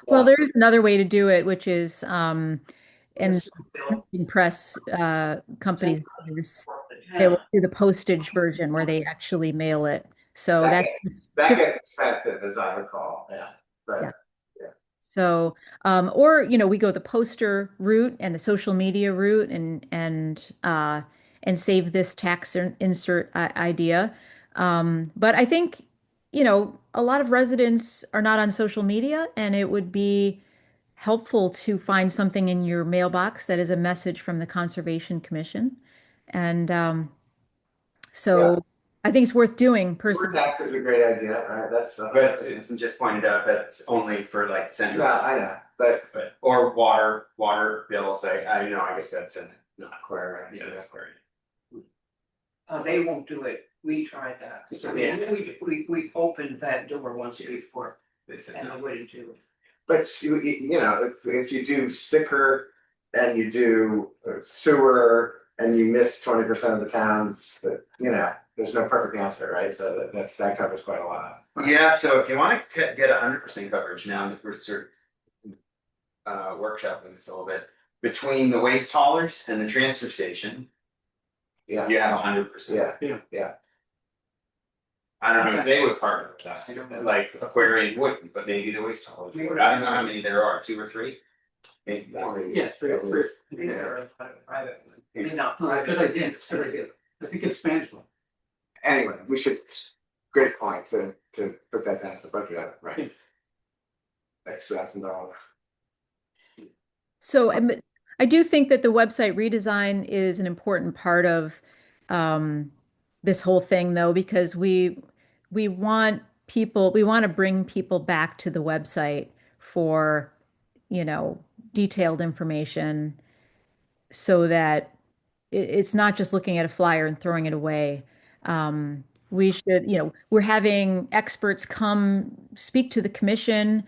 Well, there is another way to do it, which is and Bill. press companies they will do the postage version where they actually mail it. So That that's gets expensive, as I recall, yeah, but. Yeah. So, or we go the poster route and the social media route and save this tax insert idea. But I think a lot of residents are not on social media, and it would be helpful to find something in your mailbox that is a message from the Conservation Commission, and so I think it's worth doing personally. Tax is a great idea, right? That's. But Susan just pointed out that's only for like central. Yeah, I know, but Or water bills, I guess that's in it. not quite right. Yeah, that's correct. They won't do it, we tried that, I mean, we opened that door once before, They said and no. I wouldn't do it. But if you do sticker and you do sewer and you miss 20% of the towns, there's no perfect answer, right? So that covers quite a lot. Yeah, so if you want to get 100% coverage now that we're sort of workshopping this a little bit, between the waste haulers and the transfer station, Yeah, you have 100%. yeah. I don't know if they would partner with us, I don't know. like Aquarian wouldn't, but maybe the waste haulers would. I don't know how many there are, 2 or 3. Maybe more. Yeah, three. I think they're a private, maybe not Good private. idea, it's a good idea. I think it's manageable. Anyway, we should, great point to put that down to the budget, item, right? $6,000. So I do think that the website redesign is an important part of this whole thing, though, because we want to bring people back to the website for, detailed information so that it's not just looking at a flyer and throwing it away. We should, we're having experts come speak to the commission,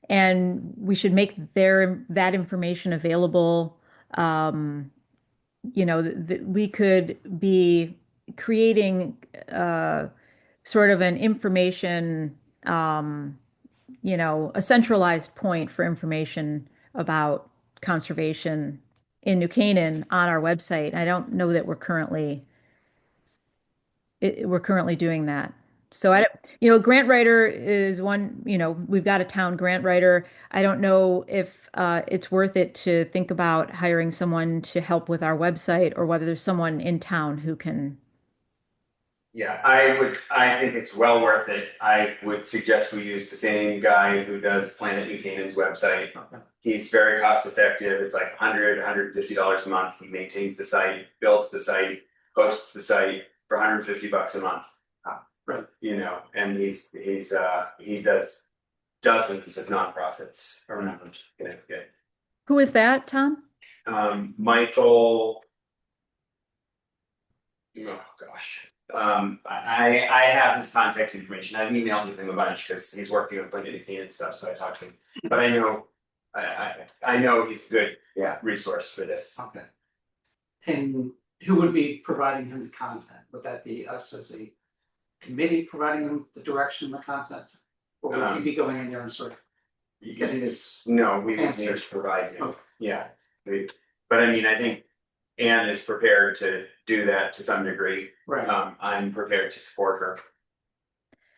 and we should make that information available. We could be creating sort of an information, a centralized point for information about conservation in New Canaan on our website. I don't know that we're currently doing that. So grant writer is one, we've got a town grant writer. I don't know if it's worth it to think about hiring someone to help with our website, or whether there's someone in town who can. Yeah, I think it's well worth it. I would suggest we use the same guy who does Planet New Canaan's website. He's very cost effective. It's like $150 a month. He maintains the site, builds the site, hosts the site for $150 a month. Right. You know, and he does dozens of nonprofits around Connecticut. Who is that, Tom? Michael. Oh gosh. I have his contact information. I've emailed with him a bunch because he's working with Linda Kane and stuff, so I talked to him. But I know I know he's a good Yeah. resource for this. Okay. And who would be providing him the content? Would that be us as a committee providing him the direction and the content? Or would he be going in there and sort of getting his, No, we would need Answers. to provide him. Okay. Yeah. But I mean, I think Anne is prepared to do that to some degree. right? I'm prepared to support her.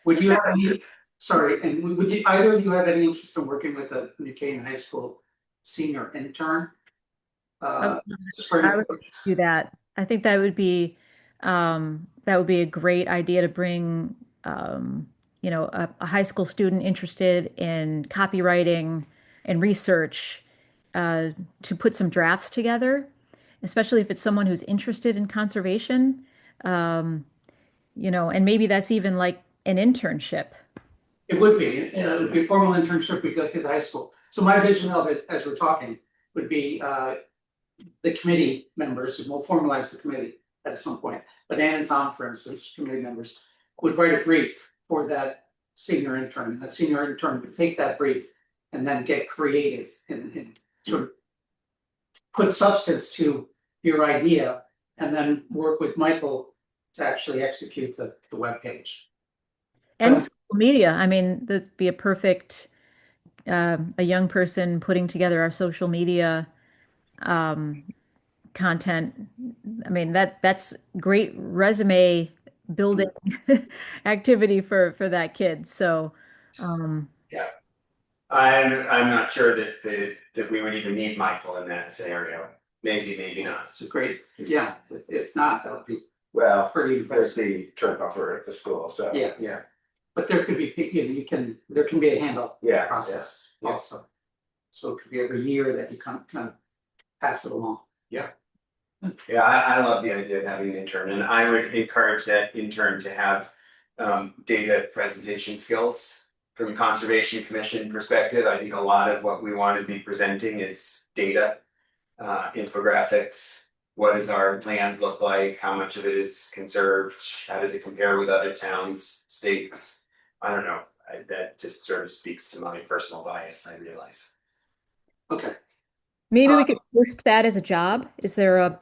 Would you have any, sorry, and would you, either of you have any interest in working with a New Canaan High School senior intern? Spring? I would do that. I think that would be a great idea to bring, you know, a high school student interested in copywriting and research, to put some drafts together, especially if it's someone who's interested in conservation. Um, you know, and maybe that's even like an internship. It would be, it would be a formal internship, we go through the high school. So my vision of it, as we're talking, would be the committee members, and we'll formalize the committee at some point. But Ann and Tom, for instance, committee members, would write a brief for that senior intern. And that senior intern would take that brief and then get creative and sort of put substance to your idea, and then work with Michael to actually execute the webpage. And social media. I mean, that'd be a perfect, a young person putting together our social media um, content. I mean, that's great resume building activity for that kid. So, um, I'm not sure that we would even need Michael in that scenario. Maybe not. It's a great, yeah, if not, that would be Well, pretty there's impressive. the turnover at the school, so. Yeah. But there could be, there can be a handoff Yeah, process yeah. also. So it could be every year that you kind of pass it along. Yeah, I love the idea of having an intern, and I would encourage that intern to have data presentation skills from a conservation commission perspective. I think a lot of what we want to be presenting is data, infographics. What does our land look like? How much of it is conserved? How does it compare with other towns, states? I don't know. That just sort of speaks to my personal bias, I realize. Okay, maybe we could post that as a job. Is there a,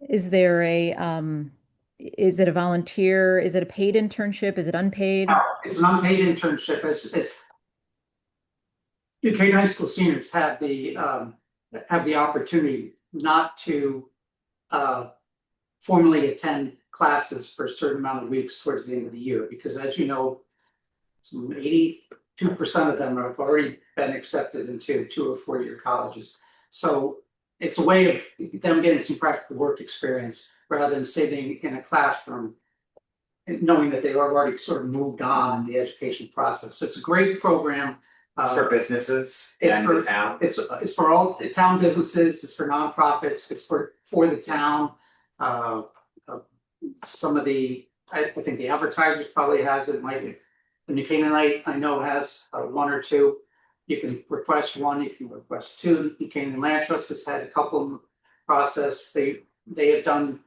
is it a volunteer? Is it a paid internship? Is it unpaid? it's an unpaid internship, it's UK high school seniors have the opportunity not to formally attend classes for a certain amount of weeks towards the end of the year, because as you know, some 82% of them have already been accepted into 2 or 4 year colleges. So it's a way of them getting some practical work experience rather than sitting in a classroom and knowing that they have already sort of moved on in the education process. So it's a great program. It's for businesses it's and for- the town. It's for all the town businesses, it's for nonprofits, it's for the town. Some of the, I think the advertisers probably has it, like the New Canaanite, I know has 1 or 2. You can request 1, you can request 2. New Canaan Land Trust has had a couple of them process. They have done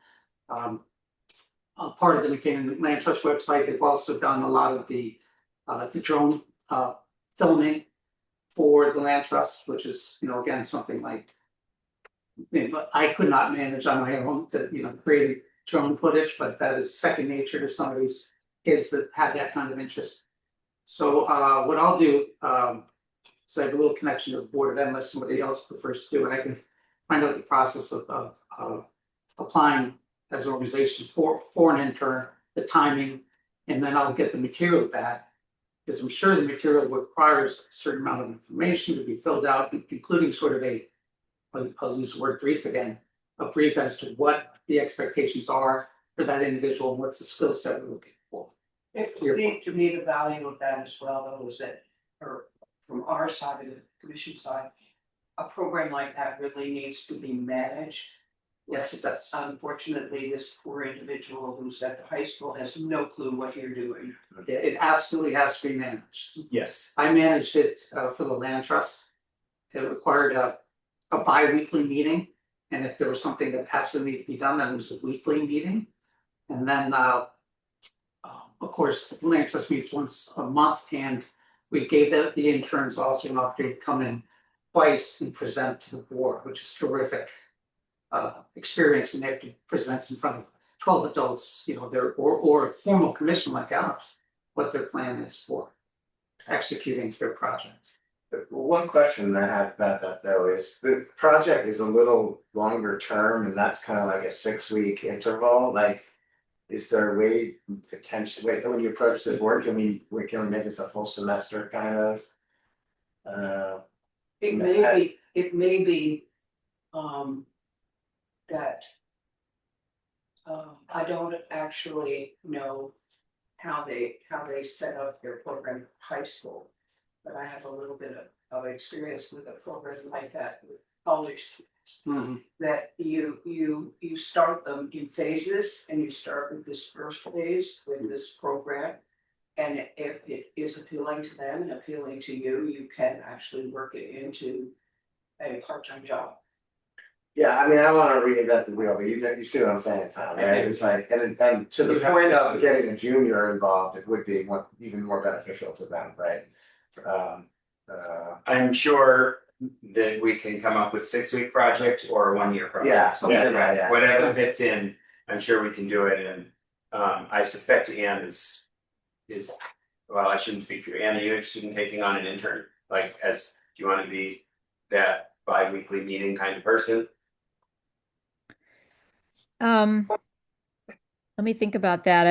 part of the New Canaan Land Trust website. They've also done a lot of the drone filming for the land trust, which is, again, something like, I could not manage on my own to, create drone footage, but that is second nature to some of these kids that have that kind of interest. So what I'll do, is I have a little connection to the Board of Ed unless somebody else prefers to do it. I can find out the process of applying as organizations for an intern, the timing, and then I'll get the material back. Because I'm sure the material requires a certain amount of information to be filled out, including sort of I'll use the word brief again, a brief as to what the expectations are for that individual and what's the skill set we're looking for. To me, the value of that as well, though, is that, or from our side of the commission side, a program like that really needs to be managed Yes, it does. Unfortunately, this poor individual who's at the high school has no clue what you're doing. It absolutely has to be managed. Yes. I managed it for the land trust. It required a bi-weekly meeting. And if there was something that absolutely needed to be done, then it was a weekly meeting. And then, of course, the land trust meets once a month, and we gave the interns also an opportunity to come in twice and present to the board, which is terrific. Experience when they have to present in front of 12 adults, you know, or a formal commission like ours, what their plan is for executing their project. One question I have about that though is the project is a little longer term and that's kind of like a 6-week interval, like. Is there a way potentially, wait, when you approach the board, can we make this a full semester kind of? It may be, that. I don't actually know how they set up their program at high school. But I have a little bit of experience with a program like that with college students. That you start them in phases and you start with this first phase with this program. And if it is appealing to them and appealing to you, you can actually work it into a part-time job. Yeah, I mean, I don't wanna reinvent the wheel, but you see what I'm saying, Tom, right? It's like, and to the You have point to- of getting a junior involved, it would be even more beneficial to them, right? I'm sure that we can come up with 6-week project or a 1-year project. Yeah, yeah. Whatever fits in, I'm sure we can do it, and I suspect Anne is, well, I shouldn't speak for you, Anne, are you interested in taking on an intern? Like, do you wanna be that bi-weekly meeting kind of person? Let me think about that.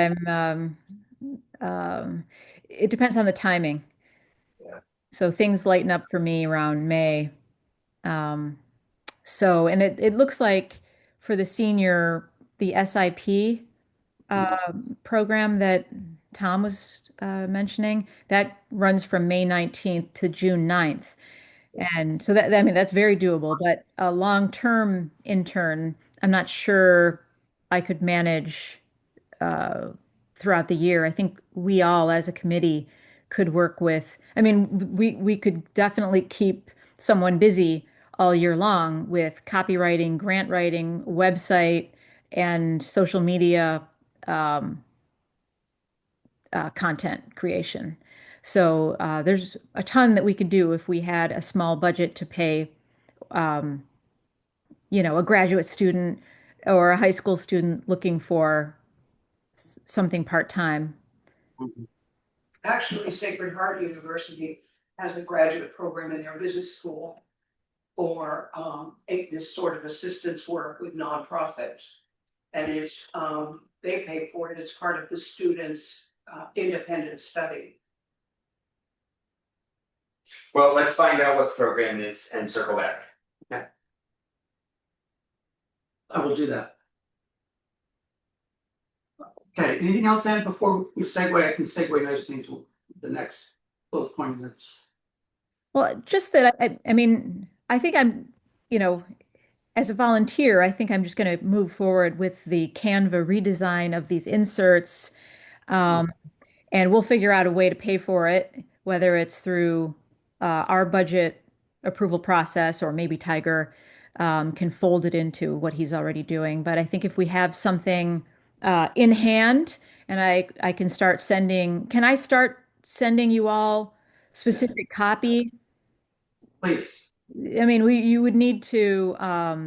It depends on the timing. Yeah. So things lighten up for me around May. Um, and it looks like for the senior, the SIP program that Tom was mentioning, that runs from May 19th to June 9th. And so I mean, that's very doable, but a long-term intern, I'm not sure I could manage uh, throughout the year. I think we all, as a committee, could work with. I mean, we could definitely keep someone busy all year long with copywriting, grant writing, website, and social media um, content creation. So there's a ton that we could do if we had a small budget to pay, um, a graduate student or a high school student looking for something part-time. Actually, Sacred Heart University has a graduate program in their business school for this sort of assistance work with nonprofits. And they pay for it, it's part of the students' independent study. Well, let's find out what the program is and circle back. I will do that. Okay, anything else, Ann, before we segue? I can segue nicely into the next bullet point that's. Well, just that I mean, I think as a volunteer, I think I'm just going to move forward with the Canva redesign of these inserts. And we'll figure out a way to pay for it, whether it's through our budget approval process or maybe Tiger can fold it into what he's already doing. But I think if we have something in hand and I can start can I start sending you all specific copy? Please. I mean, you would need to,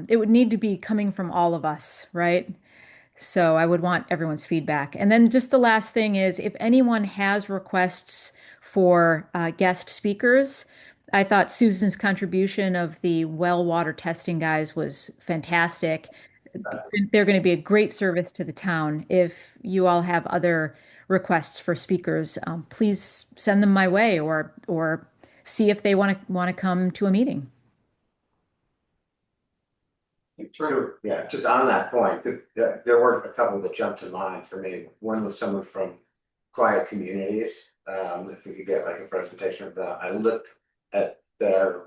it would need to be coming from all of us, right? So I would want everyone's feedback. And then just the last thing is if anyone has requests for guest speakers, I thought Susan's contribution of the well water testing guys was fantastic. They're going to be a great service to the town. If you all have other requests for speakers, please send them my way or see if they want to come to a meeting. Yeah, just on that point, there were a couple that jumped to mind for me. One was someone from Quiet Communities. If we could get like a presentation of that. I looked at their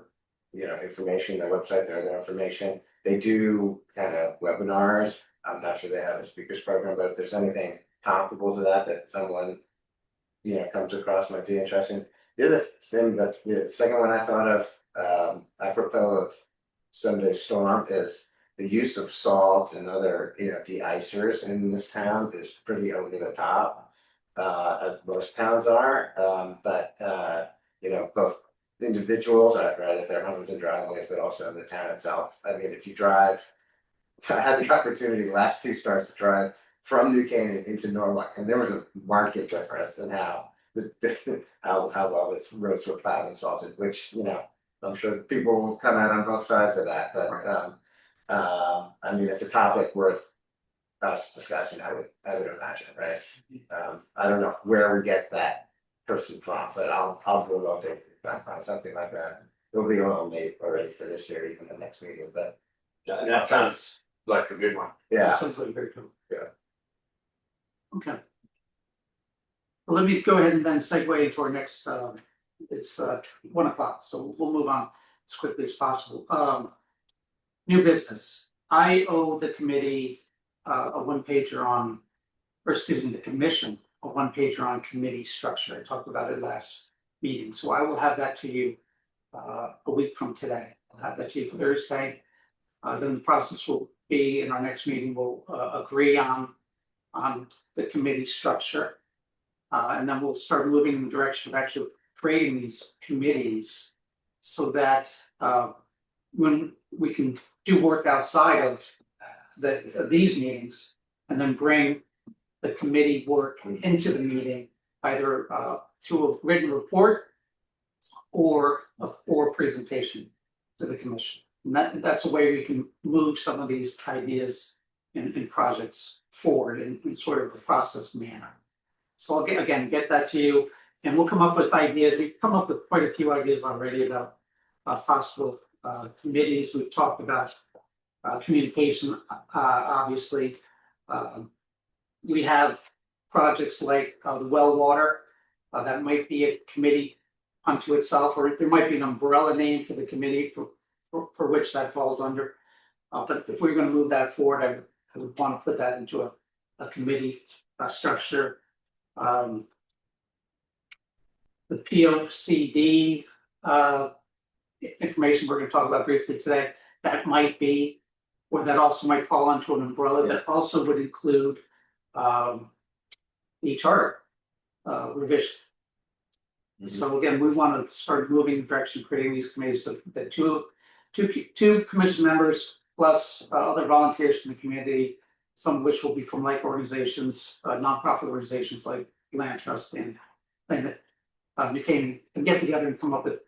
information, their website, their information. They do kind of webinars. I'm not sure they have a speakers program, but if there's anything comparable to that someone, comes across might be interesting. The other thing the second one I thought of, apropos of Sunday storm is the use of salt and other, de-icers in this town is pretty over the top. As most towns are, but both individuals, right, at their homes and driveways, but also in the town itself. I mean, if you drive, I had the opportunity last 2 starts to drive from New Canaan into Norwalk, and there was a market difference in how how well the roads were plowed and salted, which I'm sure people will come out on both sides of that, but I mean, it's a topic worth us discussing. I would imagine, right? I don't know where we get that person from, but I'll go out there and find something like that. It'll be a little late already for this year, even the next meeting, but That sounds like a good one. yeah. Sounds like very cool. Yeah. Okay. Well, let me go ahead and then segue into our next, it's 1 o'clock, so we'll move on as quickly as possible. New business. I owe the committee a 1-pager on, or excuse me, the commission, a 1-pager on committee structure. I talked about it last meeting, so I will have that to you a week from today. I'll have that to you Thursday. Then the process will be in our next meeting, we'll agree on the committee structure. And then we'll start moving in the direction of actually creating these committees so that when we can do work outside of these meetings and then bring the committee work into the meeting, either through a written report or a presentation to the commission. And that's a way we can move some of these ideas and projects forward in sort of a process manner. So I'll get that to you, and we'll come up with ideas. We've come up with quite a few ideas already about possible committees. We've talked about communication, obviously. We have projects like the well water, that might be a committee unto itself, or there might be an umbrella name for the committee for which that falls under. But if we're going to move that forward, I would want to put that into a committee structure. The POCD information we're going to talk about briefly today, that might be, or that also might fall into an umbrella that also would include the charter revision. So again, we want to start moving in the direction of creating these committees so that two commission members plus other volunteers from the community, some of which will be from like organizations, nonprofit organizations like Land Trust and New Canaan, and get together and come up with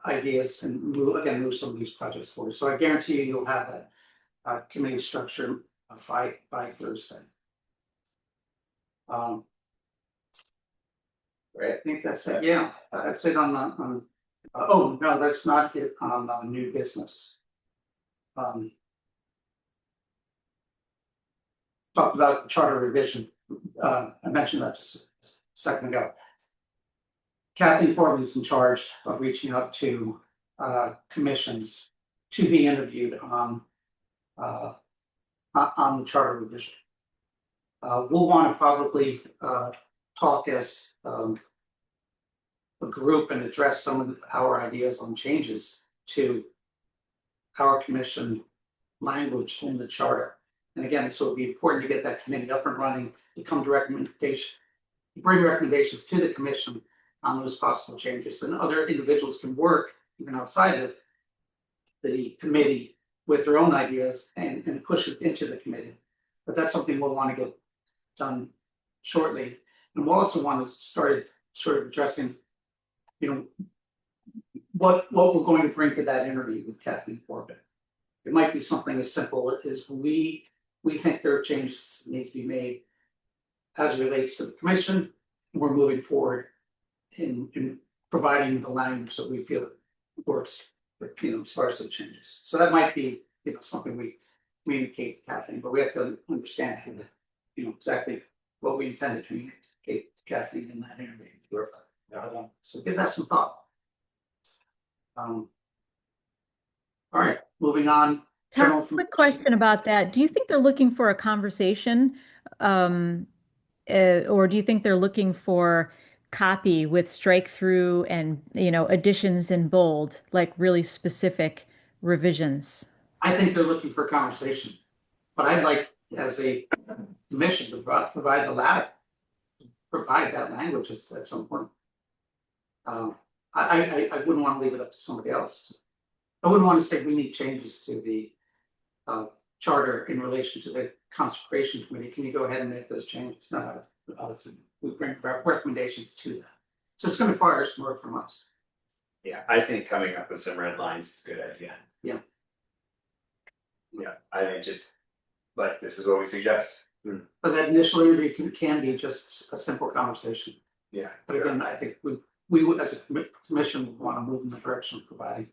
ideas and move some of these projects forward. So I guarantee you'll have that committee structure by Thursday. Right. I think that's it. Yeah, that's it on oh no, that's not it on new business. Talked about the charter revision. I mentioned that just a second ago. Kathleen Corbin is in charge of reaching out to commissions to be interviewed on the charter revision. We'll want to probably talk as a group and address some of our ideas on changes to our commission language in the charter. And again, so it'd be important to get that committee up and running, to come to recommendation, bring recommendations to the commission on those possible changes, and other individuals can work even outside of the committee with their own ideas and push it into the committee. But that's something we'll want to get done shortly. And we'll also want to start sort of addressing, what we're going to bring to that interview with Kathleen Corbin. It might be something as simple as we think there are changes that need to be made as it relates to the commission. We're moving forward in providing the language that we feel works, as far as the changes. So that might be, something we communicate to Kathleen, but we have to understand, exactly what we intend to communicate to Kathleen in that interview. So give that some thought. All right, moving on. Tom, General quick information. question about that. Do you think they're looking for a conversation? Um, or do you think they're looking for copy with strike through and, additions in bold, like really specific revisions? I think they're looking for a conversation, but I'd like, as a commission, to provide the latter, provide that language at some point. I wouldn't want to leave it up to somebody else. I wouldn't want to say we need changes to the charter in relation to the consecration committee. Can you go ahead and make those changes? No, we bring recommendations to that. So it's going to require some work from us. Yeah, I think coming up with some red lines is a good idea. Yeah. Yeah, I think just, like, this is what we suggest. But that initial interview can be just a simple conversation. Yeah. But again, I think we would, as a commission, want to move in the direction of providing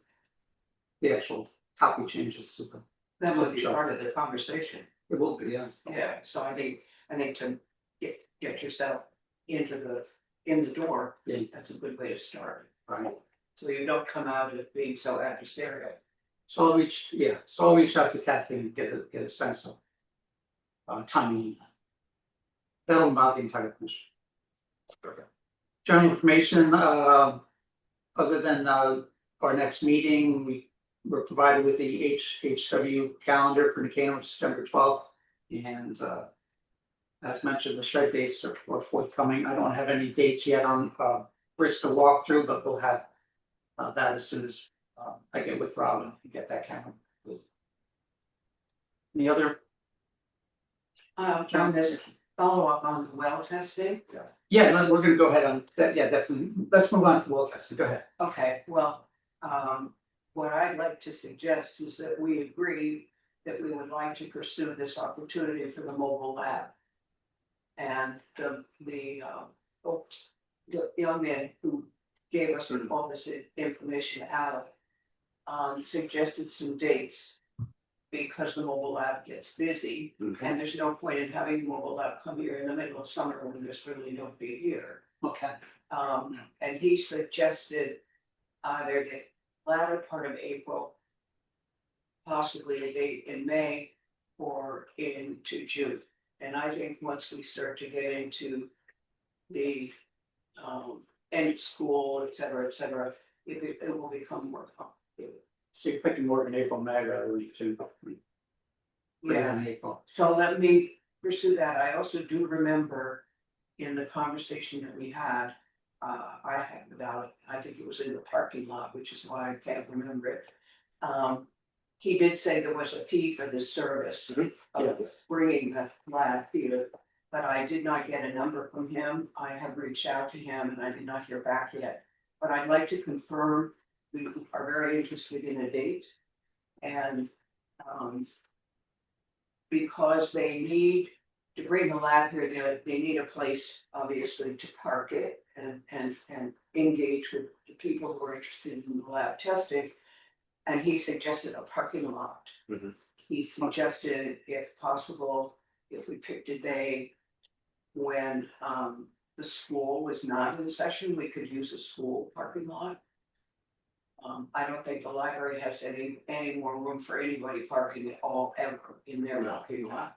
the actual copy changes to them. That would be part of the conversation. It will be, yeah. Yeah, so I think to get yourself in the door, Yeah. that's a good way to start. Right. So you don't come out of being so adversarial. So I'll reach out to Kathy and get a sense of timing. That'll involve the entire commission. General information, other than our next meeting, we were provided with the HW calendar for Nicanor of September 12th. And as mentioned, the strike dates are forthcoming. I don't have any dates yet on Bristol walkthrough, but we'll have that as soon as I get with Robin and get that calendar. Any other? On this follow up on the well testing. Yeah, we're gonna go ahead on that. Yeah, definitely. Let's move on to well testing. Go ahead. Okay, well, what I'd like to suggest is that we agree that we would like to pursue this opportunity for the mobile lab. And the young man who gave us all this information out suggested some dates because the mobile lab gets busy and there's no point in having the mobile lab come here in the middle of summer when there's really nobody here. Okay. And he suggested either the latter part of April, possibly a date in May or into June. And I think once we start to get into the end of school, et cetera, it will become more complicated. So you're thinking more of an April, May rather than June. Yeah. In April. So let me pursue that. I also do remember in the conversation that we had, I had about it, I think it was in the parking lot, which is why I can't remember it. He did say there was a fee for this service of bringing the lab here, but I did not get a number from him. I have reached out to him and I did not hear back yet. But I'd like to confirm we are very interested in a date and because they need to bring the lab here, they need a place obviously to park it and engage with the people who are interested in the lab testing. And he suggested a parking lot. He suggested, if possible, if we picked a day when the school was not in session, we could use a school parking lot. I don't think the library has any more room for anybody parking at all ever in their parking lot.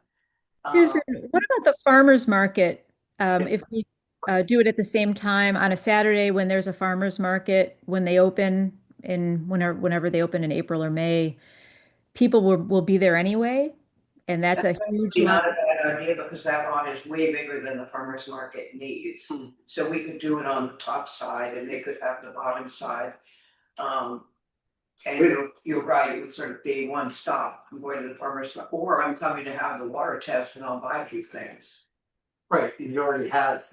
Susan, what about the farmer's market? If we do it at the same time on a Saturday when there's a farmer's market, when they open whenever they open in April or May, people will be there anyway. And that's a huge not a bad idea because that lot is way bigger than the farmer's market needs. So we could do it on the top side and they could have the bottom side. And you're right, it would sort of be one stop. I'm going to the farmer's market, or I'm coming to have the water test and I'll buy a few things. Right, and you already have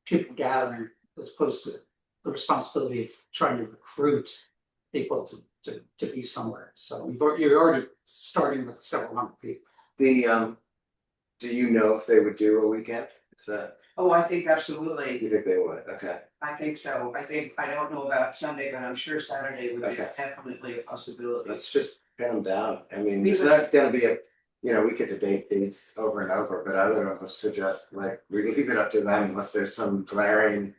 people gathering as opposed to the responsibility of trying to recruit people to be somewhere. So you're already starting with several hundred people. Do you know if they would do a weekend? Is that, Oh, I think you absolutely. think they would? Okay. I think so. I don't know about Sunday, but I'm sure Saturday would be Okay. definitely a possibility. Let's just pin them down. I mean, there's not gonna be we could debate dates over and over, but I would almost suggest like we leave it up to them unless there's some glaring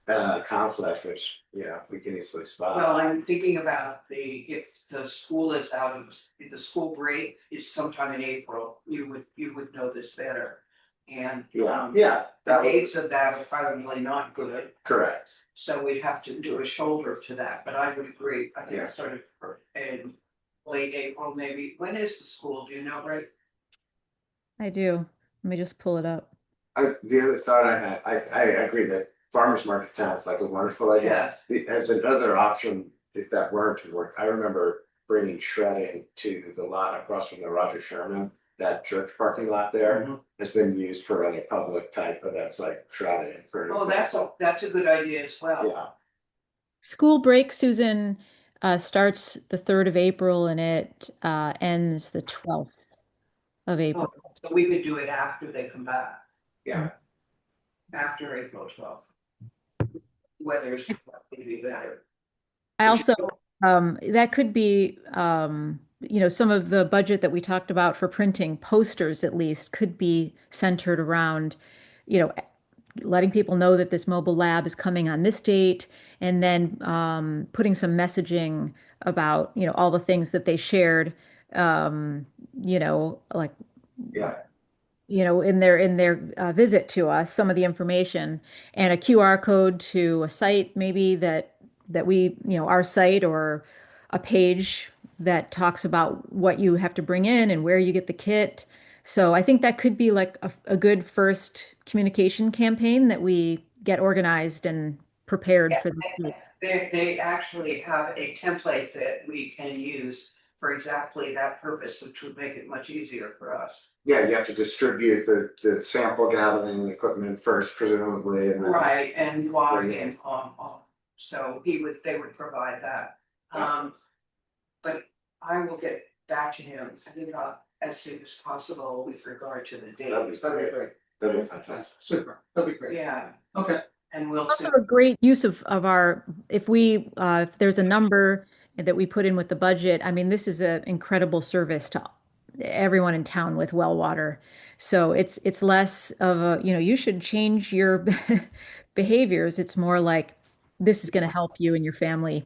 conflict, which, we can easily spot. Well, I'm thinking about if the school is out of, if the school break is sometime in April, you would know this better. And Yeah, the that would, dates of that are probably not good, correct. so we'd have to do a shoulder to that, but I would agree, I think Yeah. it's sort of in late April, maybe. When is the school, do you know, right? I do. Let me just pull it up. The other thought I had, I agree that farmer's market sounds like a wonderful idea. As another option, if that weren't to work, I remember bringing shredding to the lot across from the Roger Sherman. That church parking lot there has been used for other public type events like shredding for. Oh, that's a good idea as well. Yeah, School break, Susan, starts the 3rd of April and it ends the 12th of April. So we could do it after they come back, yeah, after April 12th. Weather's maybe better. I also, that could be, some of the budget that we talked about for printing posters at least could be centered around, letting people know that this mobile lab is coming on this date, and then putting some messaging about, all the things that they shared, like yeah. in their visit to us, some of the information, and a QR code to a site maybe that we, our site, or a page that talks about what you have to bring in and where you get the kit. So I think that could be like a good first communication campaign that we get organized and prepared for the group. They actually have a template that we can use for exactly that purpose, which would make it much easier for us. Yeah, you have to distribute the sample gathering equipment first, presumably, and then. Right, and log in so they would provide that. But I will get back to him, I think, as soon as possible with regard to the date. That'd be great. That'd be fantastic. Super, that'd be great. Yeah, Okay, and we'll see. Also a great use of our, if there's a number that we put in with the budget, I mean, this is an incredible service to everyone in town with well water. So it's less of a, you should change your behaviors. It's more like, this is going to help you and your family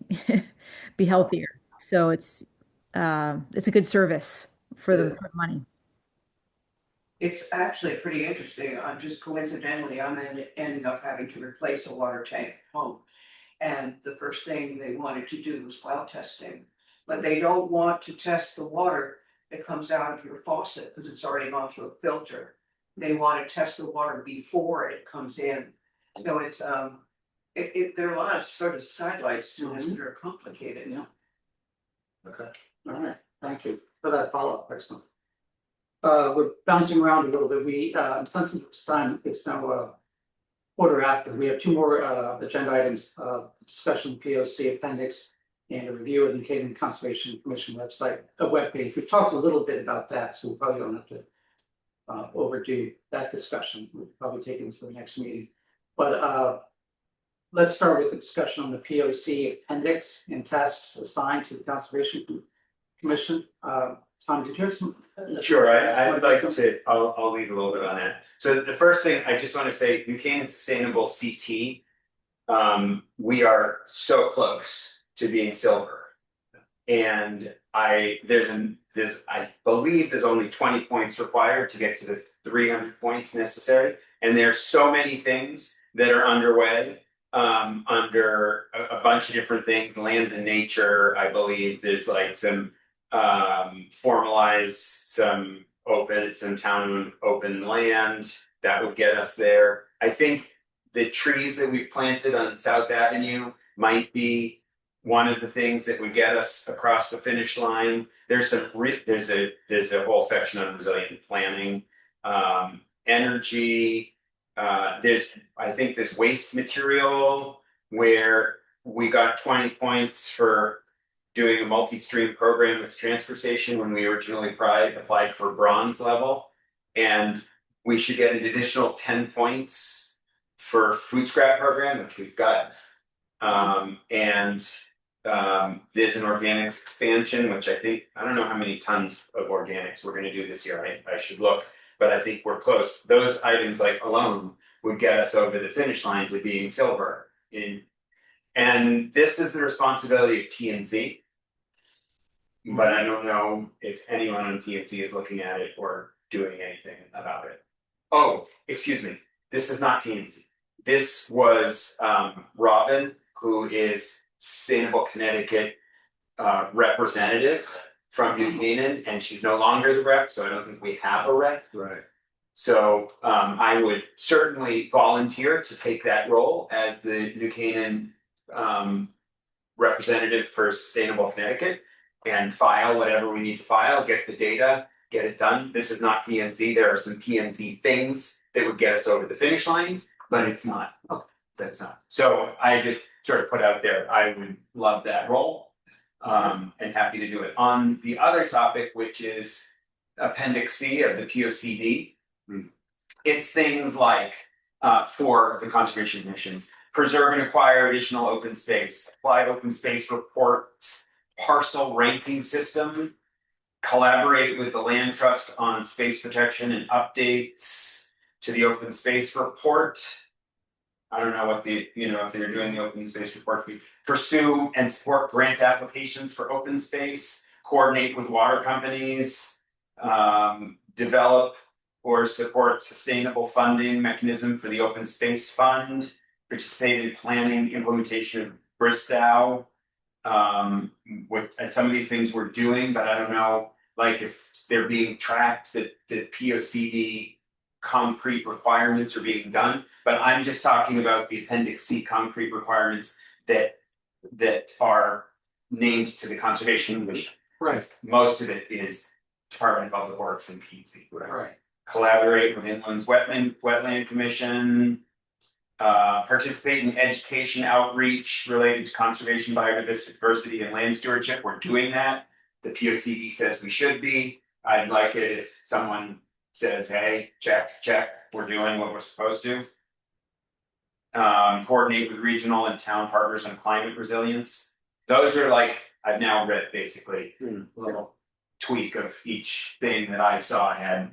be healthier. So it's a good service for the money. It's actually pretty interesting. I'm just coincidentally, ending up having to replace a water tank at home. And the first thing they wanted to do was well testing, but they don't want to test the water that comes out of your faucet because it's already gone through a filter. They want to test the water before it comes in. So it's there are a lot of sort of sidelights to this that are complicated. Yeah. Okay. all right, thank you for that follow-up, excellent. We're bouncing around a little bit, we, since it's time, it's now, quarter after, we have two more, agenda items, discussion POC appendix and a review of the New Canaan Conservation Commission website, webpage. We've talked a little bit about that, so we probably don't have to overdo that discussion. We'll probably take it to the next meeting. But let's start with the discussion on the POC appendix and tasks assigned to the Conservation Commission. Tom, did you have some? Sure, I would like to, I'll leave a little bit on that. So the first thing, I just want to say, New Canaan Sustainable CT, we are so close to being silver. And I believe there's only 20 points required to get to the 300 points necessary. And there's so many things that are underway, under a bunch of different things, land and nature. I believe there's like some formalize some town open land that would get us there. I think the trees that we've planted on South Avenue might be one of the things that would get us across the finish line. There's a whole section on resilient planning, energy. I think this waste material where we got 20 points for doing a multi-stream program at the transfer station when we originally applied for bronze level, and we should get an additional 10 points for food scrap program, which we've got. There's an organics expansion, which I don't know how many tons of organics we're going to do this year. I should look, but I think we're close. Those items like alone would get us over the finish line to being silver. And this is the responsibility of P and Z. But I don't know if anyone on P and Z is looking at it or doing anything about it. Oh, excuse me, this is not P and Z. This was Robin, who is Sustainable Connecticut representative from New Canaan, and she's no longer the rep, so I don't think we have a rep. Right. So I would certainly volunteer to take that role as the New Canaan representative for Sustainable Connecticut and file whatever we need to file, get the data, get it done. This is not PNZ. There are some PNZ things that would get us over the finish line, but it's not. That's not. So I just sort of put out there, I would love that role and happy to do it. On the other topic, which is Appendix C of the POCD, it's things like for the Conservation Commission, preserve and acquire additional open space, apply open space reports, parcel ranking system, collaborate with the land trust on space protection and updates to the open space report. I don't know what the, if they're doing the open space report, pursue and support grant applications for open space, coordinate with water companies, develop or support sustainable funding mechanism for the open space fund, participate in planning implementation of Bristow. And some of these things we're doing, but I don't know, like if they're being tracked, that the POCD concrete requirements are being done. But I'm just talking about the Appendix C concrete requirements that are named to the Conservation Commission. Right, Most of it is Department of Public Works and PZ. right. Collaborate with Inland's Wetland Commission. Participate in education outreach related to conservation, biodiversity, and land stewardship. We're doing that. The POCD says we should be. I'd like it if someone says, hey, check, we're doing what we're supposed to. Coordinate with regional and town partners on climate resilience. Those are like, I've now read basically a little tweak of each thing that I saw had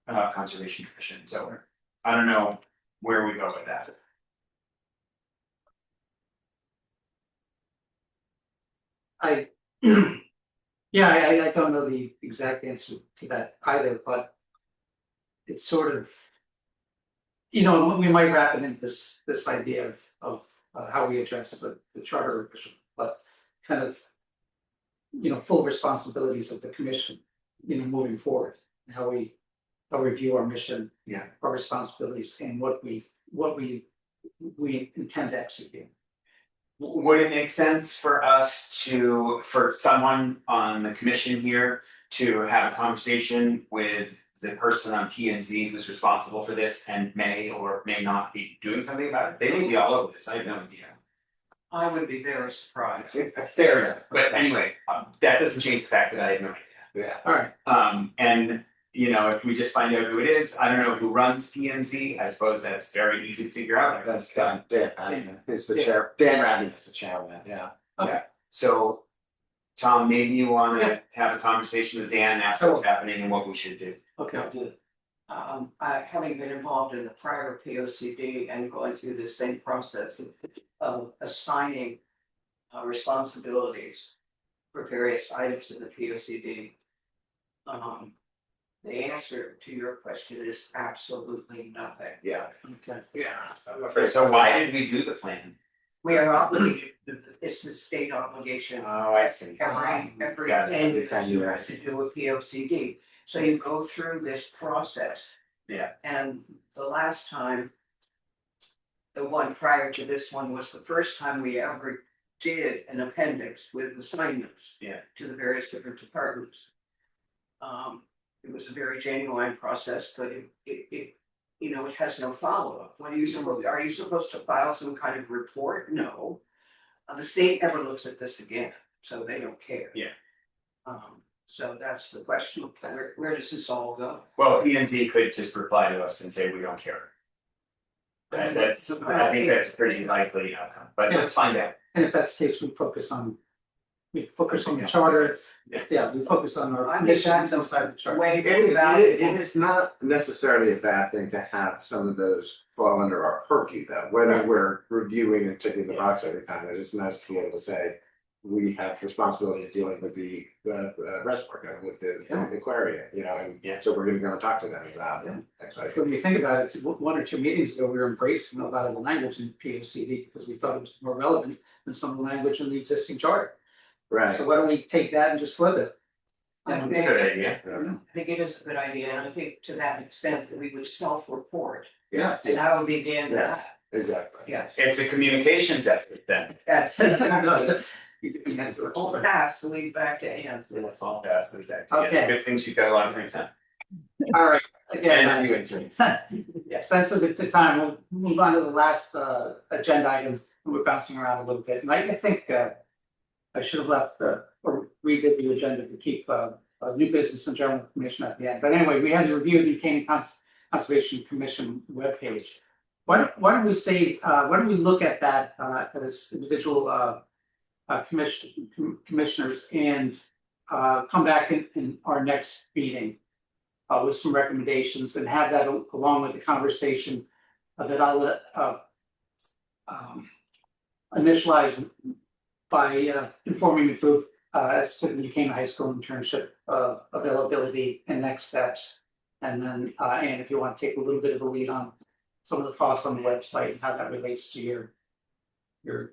Conservation Commission. So I don't know where we go with that. I don't know the exact answer to that either, but it's sort of, we might wrap it into this idea of how we address the charter revision, but kind of, full responsibilities of the commission, moving forward, and how we view our mission, our responsibilities, and what we intend to execute. Would it make sense for for someone on the commission here to have a conversation with the person on P and Z who's responsible for this and may or may not be doing something about it? They may be all over this, I have no idea. I would be very surprised. Fair enough, but anyway, that doesn't change the fact that I have no idea. Yeah. All right, And if we just find out who it is, I don't know who runs P and Z. I suppose that's very easy to figure out. That's Dan Radigan is the chair. Dan Radigan is the chairman. Yeah. So, Tom, maybe you want to have a conversation with Dan, ask what's happening and what we should do. okay, I'll do it. Having been involved in the prior POCD and going through the same process of assigning responsibilities for various items in the POCD. The answer to your question is absolutely nothing. Yeah. Okay. Yeah. So why did we do the plan? We are obligated, it's the state obligation. Oh, I see. Every Got it. 10 years, 10 you years. have to do a POCD. So you go through this process. Yeah. And the last time, the one prior to this one was the first time we ever did an appendix with assignments. To the various different departments. It was a very genuine process, but it has no follow-up. Are you supposed to file some kind of report? No. The state never looks at this again, so they don't care. Yeah. So that's the question. Where does this all go? Well, P and Z could just reply to us and say we don't care. I think that's a pretty likely outcome, but let's find out. And if that's the case, we focus on we focus on the charter. Yeah. Yeah, we focus on our I think conditions that's a inside the charter. way It to is, value. it is not necessarily a bad thing to have some of those fall under our purview though, whether we're reviewing and ticking the box every time, it is nice to be able to say. We have responsibility of dealing with the reservoir, with the aquarium, you know, and Yeah. so we're gonna talk to them about Yeah. X, Y, Z. When you think about it, 1 or 2 meetings ago, we were embracing a lot of the language in P O C D because we thought it was more relevant than some of the language in the existing charter. Right. So why don't we take that and just flip it? I That's a good idea. I think it is a good idea, and I think to that extent that we would self-report, Yes, and that would be the end of yes, that. exactly. Yes. It's a communications effort then. Yes. You had to- Over pass the lead back to Ann. Let's all pass it back Okay. together. Good thing she's got a lot of free time. All right, again. And you enjoy. Sensitive to time, we'll move on to the last agenda item, and we're bouncing around a little bit, and I think I should have left or redid the agenda to keep new business and general information at the end, but anyway, we had to review the Canaan Conservation Commission webpage. Why don't we say, why don't we look at that as individual commissioners and come back in our next meeting with some recommendations and have that along with the conversation that I'll initialize by informing the group as to the New Canaan High School internship availability and next steps. And then, and if you want to take a little bit of a lead on some of the thoughts on the website and how that relates to your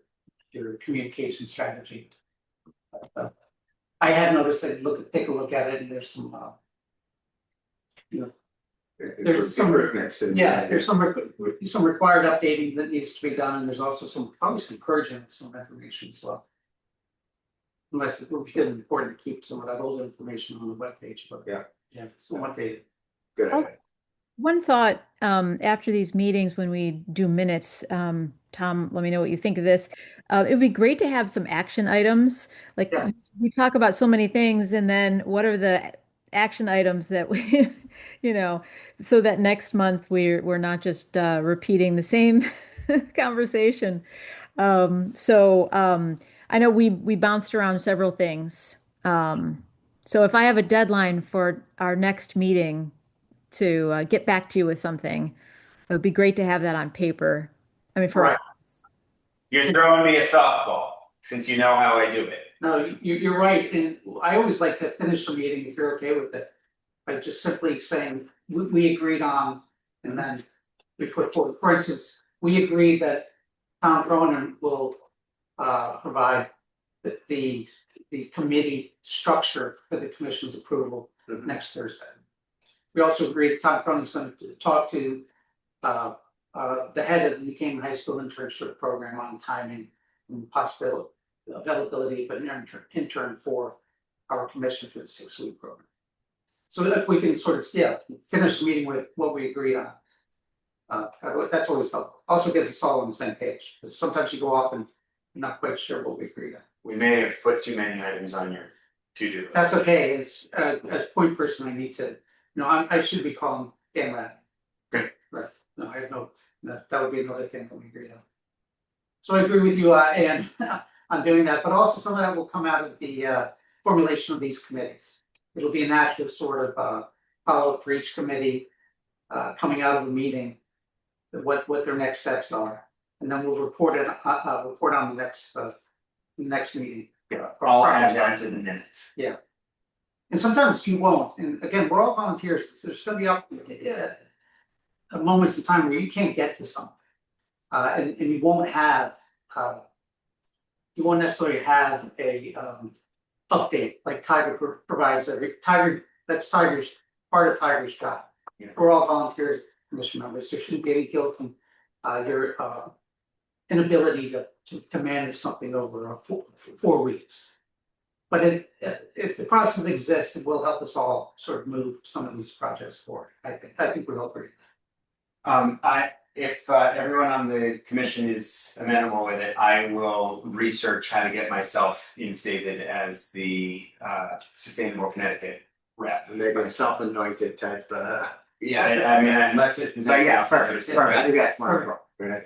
communication strategy. I had noticed that take a look at it and there's some There's some- improvements. yeah, there's some required updating that needs to be done, and there's also probably some encouraging some information as well. Unless it would be important to keep some of that old information on the webpage, but yeah, somewhat dated. Good idea. One thought, after these meetings, when we do minutes, Tom, let me know what you think of this. It would be great to have some action items. Like Yes. we talk about so many things, and then what are the action items that we, so that next month we're not just repeating the same conversation. I know we bounced around several things. So if I have a deadline for our next meeting to get back to you with something, it would be great to have that on paper. I mean, for Right. You're throwing me a softball since you know how I do it. No, you're right, and I always like to finish the meeting if you're okay with it. By just simply saying, we agreed on, and then we put forward, for instance, we agreed that Tom Cronin will provide the committee structure for the commission's approval Mhm. next Thursday. We also agreed that Tom Cronin's going to talk to the head of the New Canaan High School internship program on timing and possibility availability of an intern for our commission for the 6-week program. So if we can sort of finish the meeting with what we agreed on, that's always helpful. Also gives us all on the same page. Because sometimes you go off and you're not quite sure what we agreed on. We may have put too many items on your to-do list. That's okay. It's as point person, I need to. I should be calling Dan Rad. Great. Right. No, I have no. That would be another thing that we agreed on. So I agree with you, Ann, on doing that. But also some of that will come out of the formulation of these committees. It'll be a natural sort of follow-up for each committee coming out of the meeting, what their next steps are, and then we'll report on the next meeting. I'll add that to the minutes. And sometimes you won't. And again, we're all volunteers. So there's going to be moments in time where you can't get to something, and you won't have you won't necessarily have a update like Tiger provides. That's Tiger's part of Tiger's job. Yeah. We're all volunteers, commission members. There shouldn't be any guilt from your inability to manage something over 4 weeks. But if the process exists, it will help us all sort of move some of these projects forward. I think we're all agree. If everyone on the commission is amenable with it, I will research how to get myself instated as the Sustainable Connecticut rep. Maybe a self-anointed type, Yeah, I mean, unless it is. but yeah, perfect, I think that's wonderful. Great.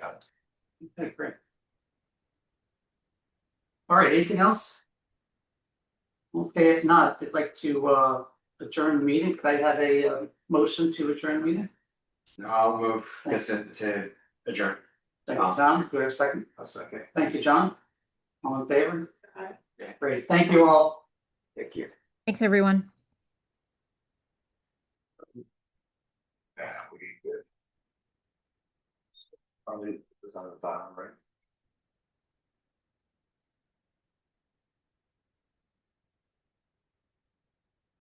Okay, great. All right, anything else? Okay, if not, I'd like to adjourn the meeting. Could I have a motion to adjourn the meeting? I'll move this to adjourn. Thank you, Tom. Do we have a second? A second. Thank you, John. All in favor? Aye. Great. Thank you all. Thank you. Thanks, everyone. Yeah, we good. Probably was on the bottom, right?